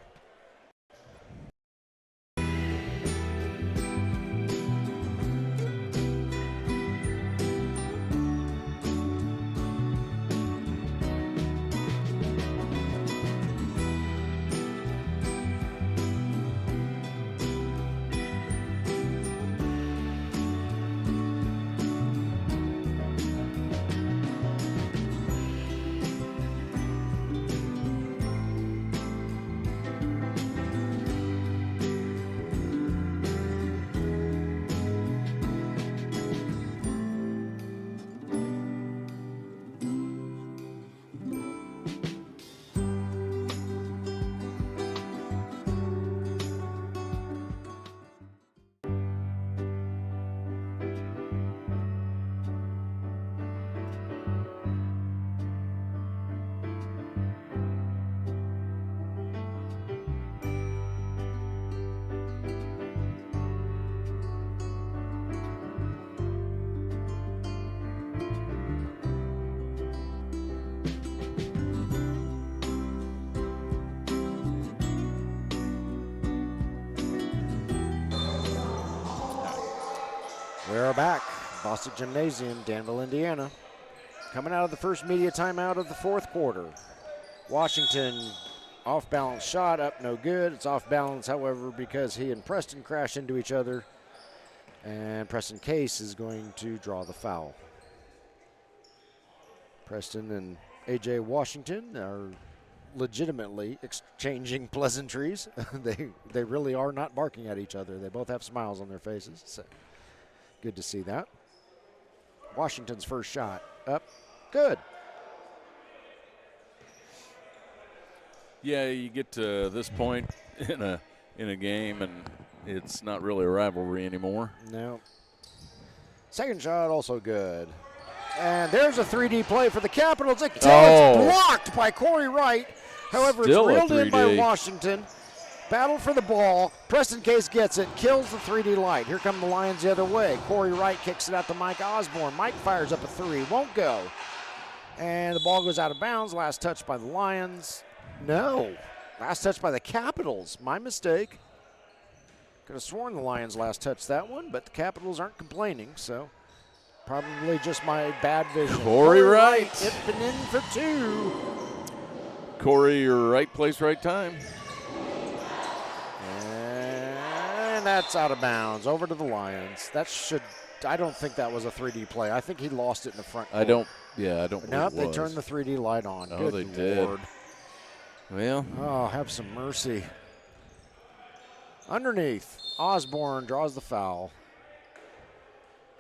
Speaker 1: We're back. Bostic Gymnasium, Danville, Indiana. Coming out of the first media timeout of the fourth quarter. Washington off-balance shot, up no good. It's off-balance, however, because he and Preston crash into each other. And Preston Case is going to draw the foul. Preston and A.J. Washington are legitimately exchanging pleasantries. They really are not barking at each other. They both have smiles on their faces. So good to see that. Washington's first shot up, good.
Speaker 2: Yeah, you get to this point in a game, and it's not really a rivalry anymore.
Speaker 1: No. Second shot also good. And there's a 3D play for the Capitals. It's blocked by Corey Wright. However,
Speaker 2: Still
Speaker 1: it's reeled in by Washington. Battle for the ball. Preston Case gets it, kills the 3D light. Here come the Lions the other way. Corey Wright kicks it out to Mike Osborne. Mike fires up a three, won't go. And the ball goes out of bounds. Last touch by the Lions. No. Last touch by the Capitals. My mistake. Could have sworn the Lions last touched that one, but the Capitals aren't complaining, so probably just my bad vision.
Speaker 2: Corey Wright.
Speaker 1: It's been in for 2.
Speaker 2: Corey, right place, right time.
Speaker 1: And that's out of bounds. Over to the Lions. I don't think that was a 3D play. I think he lost it in the front court.
Speaker 2: I don't believe
Speaker 1: Nope,
Speaker 2: it
Speaker 1: they
Speaker 2: was.
Speaker 1: turned the 3D light on.
Speaker 2: Oh,
Speaker 1: Good
Speaker 2: they
Speaker 1: Lord.
Speaker 2: did. Well.
Speaker 1: Oh, have some mercy. Underneath, Osborne draws the foul.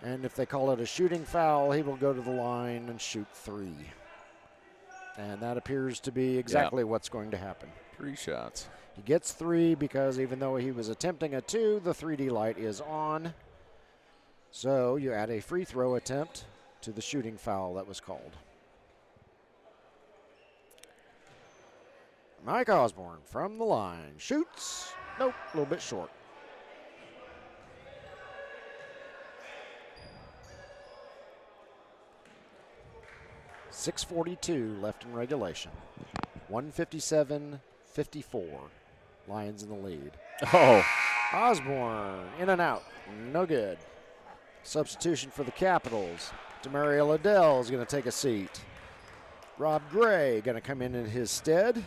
Speaker 1: And if they call it a shooting foul, he will go to the line and shoot 3. And that appears to be exactly what's going to happen.
Speaker 2: 3 shots.
Speaker 1: He gets 3 because even though he was attempting a 2, the 3D light is on. So you add a free throw attempt to the shooting foul that was called. Mike Osborne from the line. Shoots. Nope, a little bit short. .6:42 left in regulation. 157-54. Lions in the lead.
Speaker 2: Oh.
Speaker 1: Osborne in and out. No good. Substitution for the Capitals. Demario Liddell is going to take a seat. Rob Gray going to come in his stead.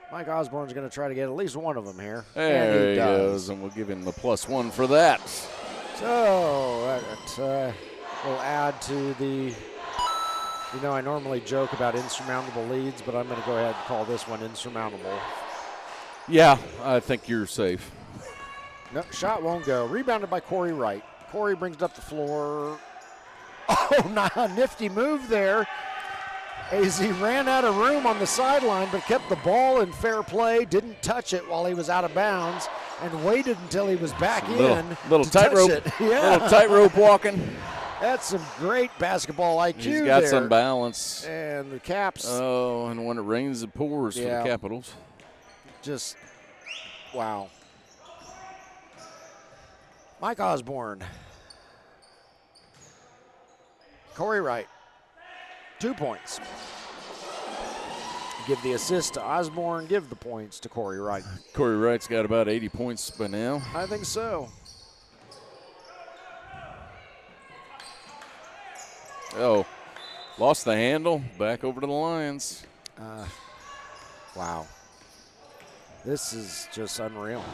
Speaker 1: Mike Osborne's going to try to get at least one of them here.
Speaker 2: There he goes, and we'll give him the +1 for that.
Speaker 1: So that will add to the, I normally joke about insurmountable leads, but I'm going to go ahead and call this one insurmountable.
Speaker 2: Yeah, I think you're safe.
Speaker 1: No, shot won't go. Rebounded by Corey Wright. Corey brings it up the floor. Oh, nifty move there. AZ ran out of room on the sideline, but kept the ball in fair play, didn't touch it while he was out of bounds, and waited until he was back
Speaker 2: Little tightrope.
Speaker 1: Yeah.
Speaker 2: Little tightrope walking.
Speaker 1: That's some great basketball IQ
Speaker 2: He's got
Speaker 1: there.
Speaker 2: some balance.
Speaker 1: And the Caps.
Speaker 2: Oh, and when it rains, it pours for the Capitals.
Speaker 1: Just, wow. Mike Osborne. Corey Wright. 2 points. Give the assist to Osborne, give the points to Corey Wright.
Speaker 2: Corey Wright's got about 80 points by now.
Speaker 1: I think so.
Speaker 2: Oh, lost the handle. Back over to the Lions.
Speaker 1: Wow. This is just unreal.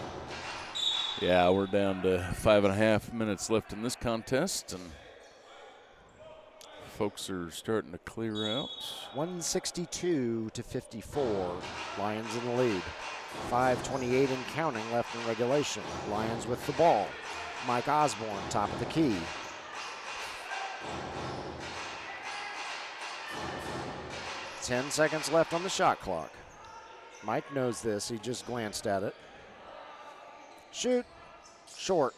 Speaker 2: Yeah, we're down to 5.5 minutes left in this contest, and folks are starting to clear out.
Speaker 1: 162-54. Lions in the lead. 5:28 and counting left in regulation. Lions with the ball. Mike Osborne, top of the key. Ten seconds left on the shot clock. Mike knows this. He just glanced at it. Shoot. Short.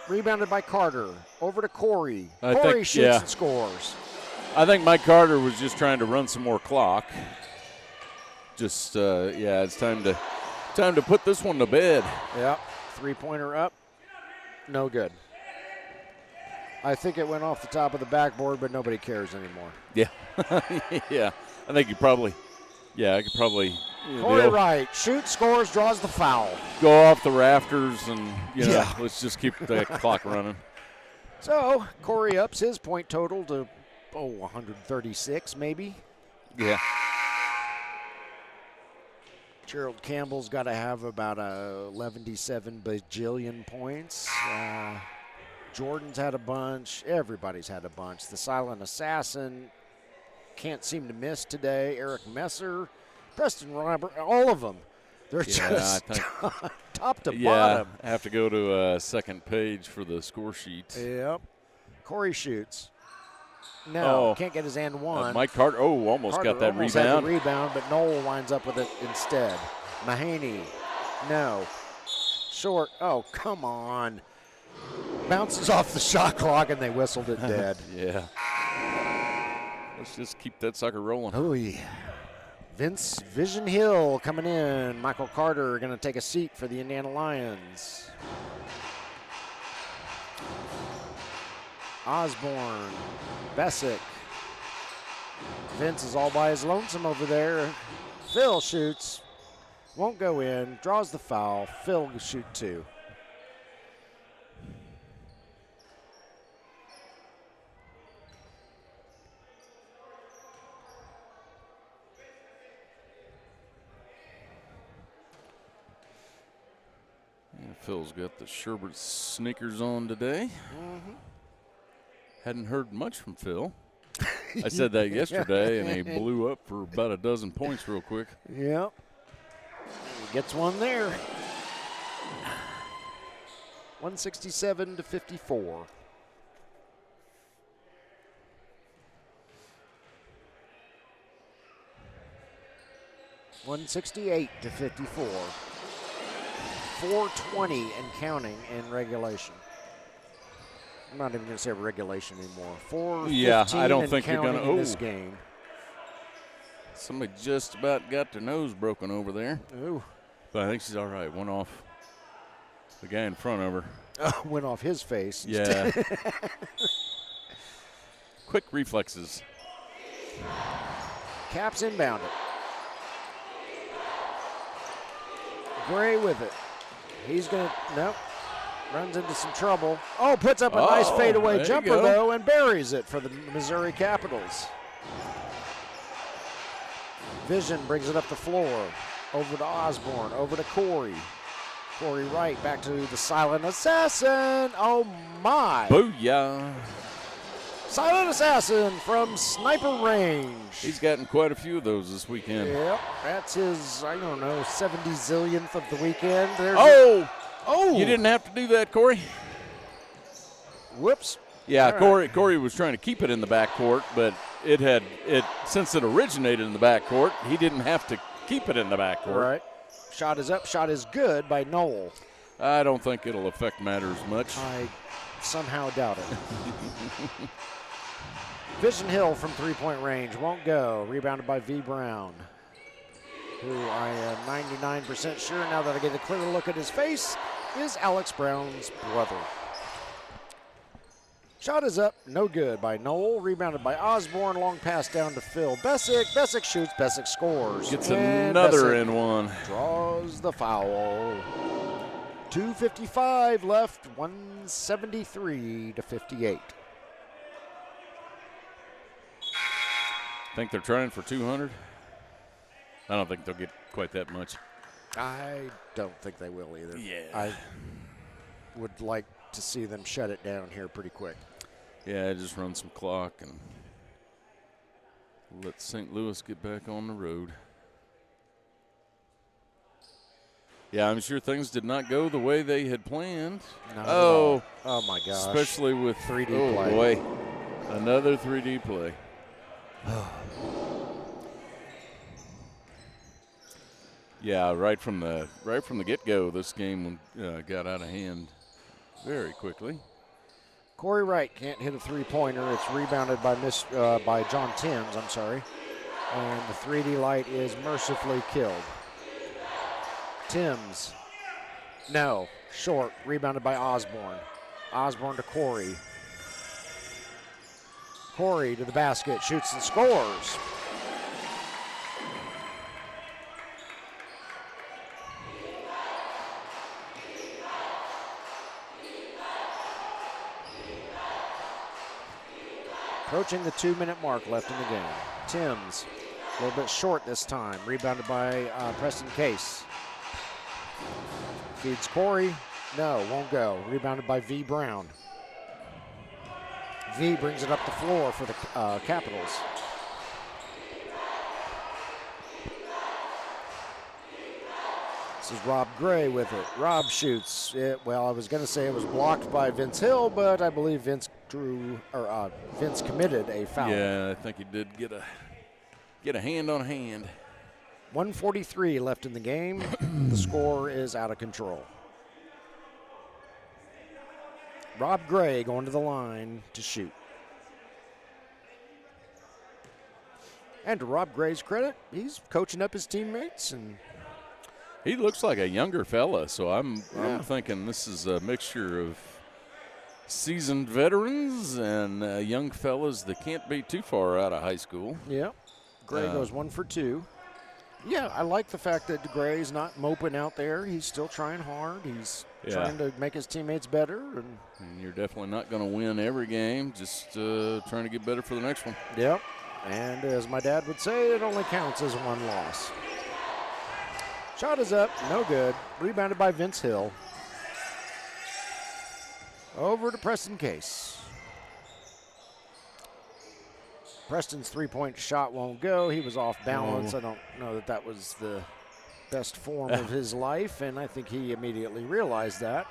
Speaker 1: Rebounded by Carter. Over to Corey. Corey shoots and scores.
Speaker 2: I think Mike Carter was just trying to run some more clock. Just, it's time to put this one to bed.
Speaker 1: Yep. Three-pointer up. No good. I think it went off the top of the backboard, but nobody cares anymore.
Speaker 2: Yeah. Yeah. I think I could probably.
Speaker 1: Corey Wright shoots, scores, draws the foul.
Speaker 2: Go off the rafters and, let's just keep the clock running.
Speaker 1: So Corey ups his point total to, 136 maybe.
Speaker 2: Yeah.
Speaker 1: Gerald Campbell's got to have about 117 bajillion points. Jordan's had a bunch. Everybody's had a bunch. The silent assassin can't seem to miss today. Eric Messer, Preston Robert, all of them. They're just top to bottom.
Speaker 2: I have to go to a second page for the score sheet.
Speaker 1: Yep. Corey shoots. No, can't get his and one.
Speaker 2: Mike Carter, almost got that
Speaker 1: almost
Speaker 2: rebound.
Speaker 1: Had the rebound, but Noel winds up with it instead. Mahaney, no. Short, come on. Bounces off the shot clock, and they whistled it dead.
Speaker 2: Yeah. Let's just keep that sucker rolling.
Speaker 1: Oh, yeah. Vince Vision Hill coming in. Michael Carter going to take a seat for the Indiana Lions. Osborne, Bessick, Vince is all by his lonesome over there. Phil shoots. Won't go in. Draws the foul. Phil will shoot 2.
Speaker 2: Phil's got the Sherbert sneakers on today. Hadn't heard much from Phil. I said that yesterday, and he blew up for about a dozen points real quick.
Speaker 1: Yep. He gets one there. 167-54. $168-54. 4:20 and counting in regulation. I'm not even going to say regulation anymore. 4:15
Speaker 2: yeah, I don't
Speaker 1: and
Speaker 2: think you're
Speaker 1: counting
Speaker 2: going to.
Speaker 1: in this game.
Speaker 2: Somebody just about got their nose broken over there.
Speaker 1: Ooh.
Speaker 2: But I think she's all right. Went off the guy in front of her.
Speaker 1: Oh, went off his face.
Speaker 2: Yeah. Quick reflexes.
Speaker 1: Caps inbound it. Gray with it. He's going to, nope. Runs into some trouble. Oh, puts up a nice fadeaway jumper, though, and buries it for the Missouri Capitals. Vision brings it up the floor. Over to Osborne, over to Corey. Corey Wright back to the silent assassin. Oh, my.
Speaker 2: Booyah.
Speaker 1: Silent assassin from sniper range.
Speaker 2: He's gotten quite a few of those this weekend.
Speaker 1: Yep, that's his, I don't know, 70 zillionth of the weekend. There's
Speaker 2: Oh! You didn't have to do that, Corey.
Speaker 1: Whoops.
Speaker 2: Yeah, Corey was trying to keep it in the backcourt, but since it originated in the backcourt, he didn't have to keep it in the backcourt.
Speaker 1: Right. Shot is up, shot is good by Noel.
Speaker 2: I don't think it'll affect matters much.
Speaker 1: I somehow doubt it. Vision Hill from three-point range won't go. Rebounded by V. Brown, who I am 99% sure, now that I get a clear look at his face, is Alex Brown's brother. Shot is up, no good by Noel. Rebounded by Osborne. Long pass down to Phil Bessick. Bessick shoots, Bessick scores.
Speaker 2: Gets
Speaker 1: and
Speaker 2: another
Speaker 1: Bessick
Speaker 2: in one.
Speaker 1: Draws the foul. 2:55 left, 173-58.
Speaker 2: Think they're trying for 200? I don't think they'll get quite that much.
Speaker 1: I don't think they will either.
Speaker 2: Yeah.
Speaker 1: I would like to see them shut it down here pretty quick.
Speaker 2: Yeah, just run some clock and let St. Louis get back on the road. Yeah, I'm sure things did not go the way they had planned.
Speaker 1: Oh my gosh.
Speaker 2: Especially with
Speaker 1: 3D play.
Speaker 2: Oh, boy. Another 3D play. Yeah, right from the get-go, this game got out of hand very quickly.
Speaker 1: Corey Wright can't hit a three-pointer. It's rebounded by by John Timms, I'm sorry. And the 3D light is mercifully killed. Timms, no, short, rebounded by Osborne. Osborne to Corey. Corey to the basket, shoots and scores. Approaching the 2-minute mark left in the game. Timms, a little bit short this time. Rebounded by Preston Case. Feeds Corey. No, won't go. Rebounded by V. Brown. V brings it up the floor for the Capitals. This is Rob Gray with it. Rob shoots. Well, I was going to say it was blocked by Vince Hill, but I believe Vince committed a foul.
Speaker 2: Yeah, I think he did get a hand on hand.
Speaker 1: 1:43 left in the game. The score is out of control. Rob Gray going to the line to shoot. And to Rob Gray's credit, he's coaching up his teammates, and
Speaker 2: he looks like a younger fella, so I'm thinking this is a mixture of seasoned veterans and young fellas that can't be too far out of high school.
Speaker 1: Yeah. Gray goes 1 for 2. Yeah, I like the fact that Gray's not moping out there. He's still trying hard. He's trying to make his teammates better. And
Speaker 2: you're definitely not going to win every game, just trying to get better for the next one.
Speaker 1: Yep. And as my dad would say, it only counts as 1 loss. Shot is up, no good. Rebounded by Vince Hill. Over to Preston Case. Preston's three-point shot won't go. He was off balance. I don't know that was the best form of his life, and I think he immediately realized that.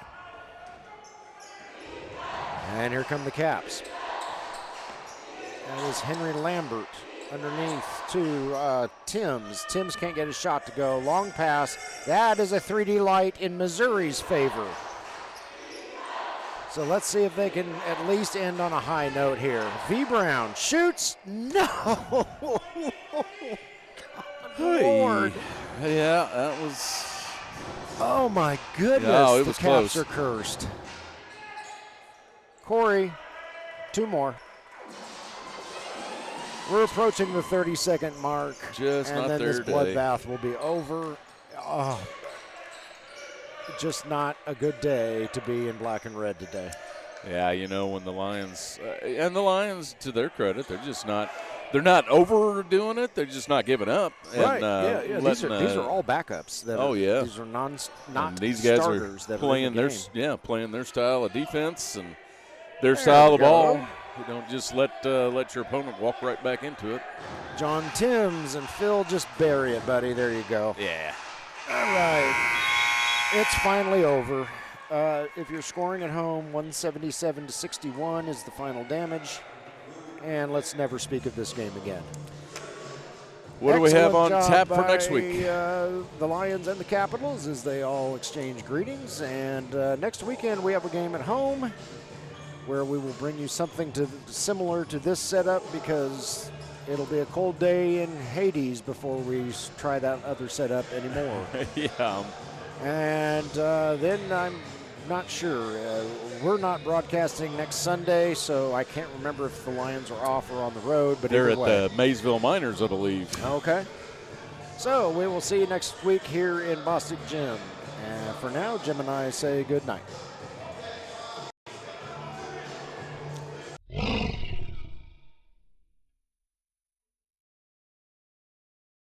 Speaker 1: And here come the Caps. That is Henry Lambert underneath to Timms. Timms can't get his shot to go. Long pass. That is a 3D light in Missouri's favor. So let's see if they can at least end on a high note here. V. Brown shoots. No. God, Lord.
Speaker 2: Yeah, that was.
Speaker 1: Oh my goodness.
Speaker 2: No, it was
Speaker 1: the Caps
Speaker 2: close.
Speaker 1: are cursed. Corey, 2 more. We're approaching the 30-second mark.
Speaker 2: Just
Speaker 1: and
Speaker 2: not
Speaker 1: then
Speaker 2: their
Speaker 1: this
Speaker 2: day.
Speaker 1: bloodbath will be over. Oh. Just not a good day to be in black and red today.
Speaker 2: Yeah, when the Lions, and the Lions, to their credit, they're not overdoing it. They're just not giving up.
Speaker 1: Right,
Speaker 2: and,
Speaker 1: these are all backups. These are not
Speaker 2: these guys
Speaker 1: starters
Speaker 2: are
Speaker 1: that
Speaker 2: playing
Speaker 1: are in the game.
Speaker 2: playing their style of defense and their style of ball. You don't just let your opponent walk right back into it.
Speaker 1: John Timms and Phil just bury it, buddy. There you go.
Speaker 2: Yeah.
Speaker 1: All right. It's finally over. If you're scoring at home, 177-61 is the final damage. And let's never speak of this game again.
Speaker 2: What do we have on
Speaker 1: Excellent
Speaker 2: tap
Speaker 1: job
Speaker 2: for next
Speaker 1: by,
Speaker 2: week?
Speaker 1: The Lions and the Capitals as they all exchange greetings. And next weekend we have a game at home where we will bring you something similar to this setup because it'll be a cold day in Hades before we try that other setup anymore.
Speaker 2: Yeah.
Speaker 1: And then I'm not sure. We're not broadcasting next Sunday, so I can't remember if the Lions are off or on the road. But
Speaker 2: they're
Speaker 1: either
Speaker 2: at the Maysville Miners, I believe.
Speaker 1: Okay. So we will see you next week here in Bostic Gym. And for now, Jim and I say good night.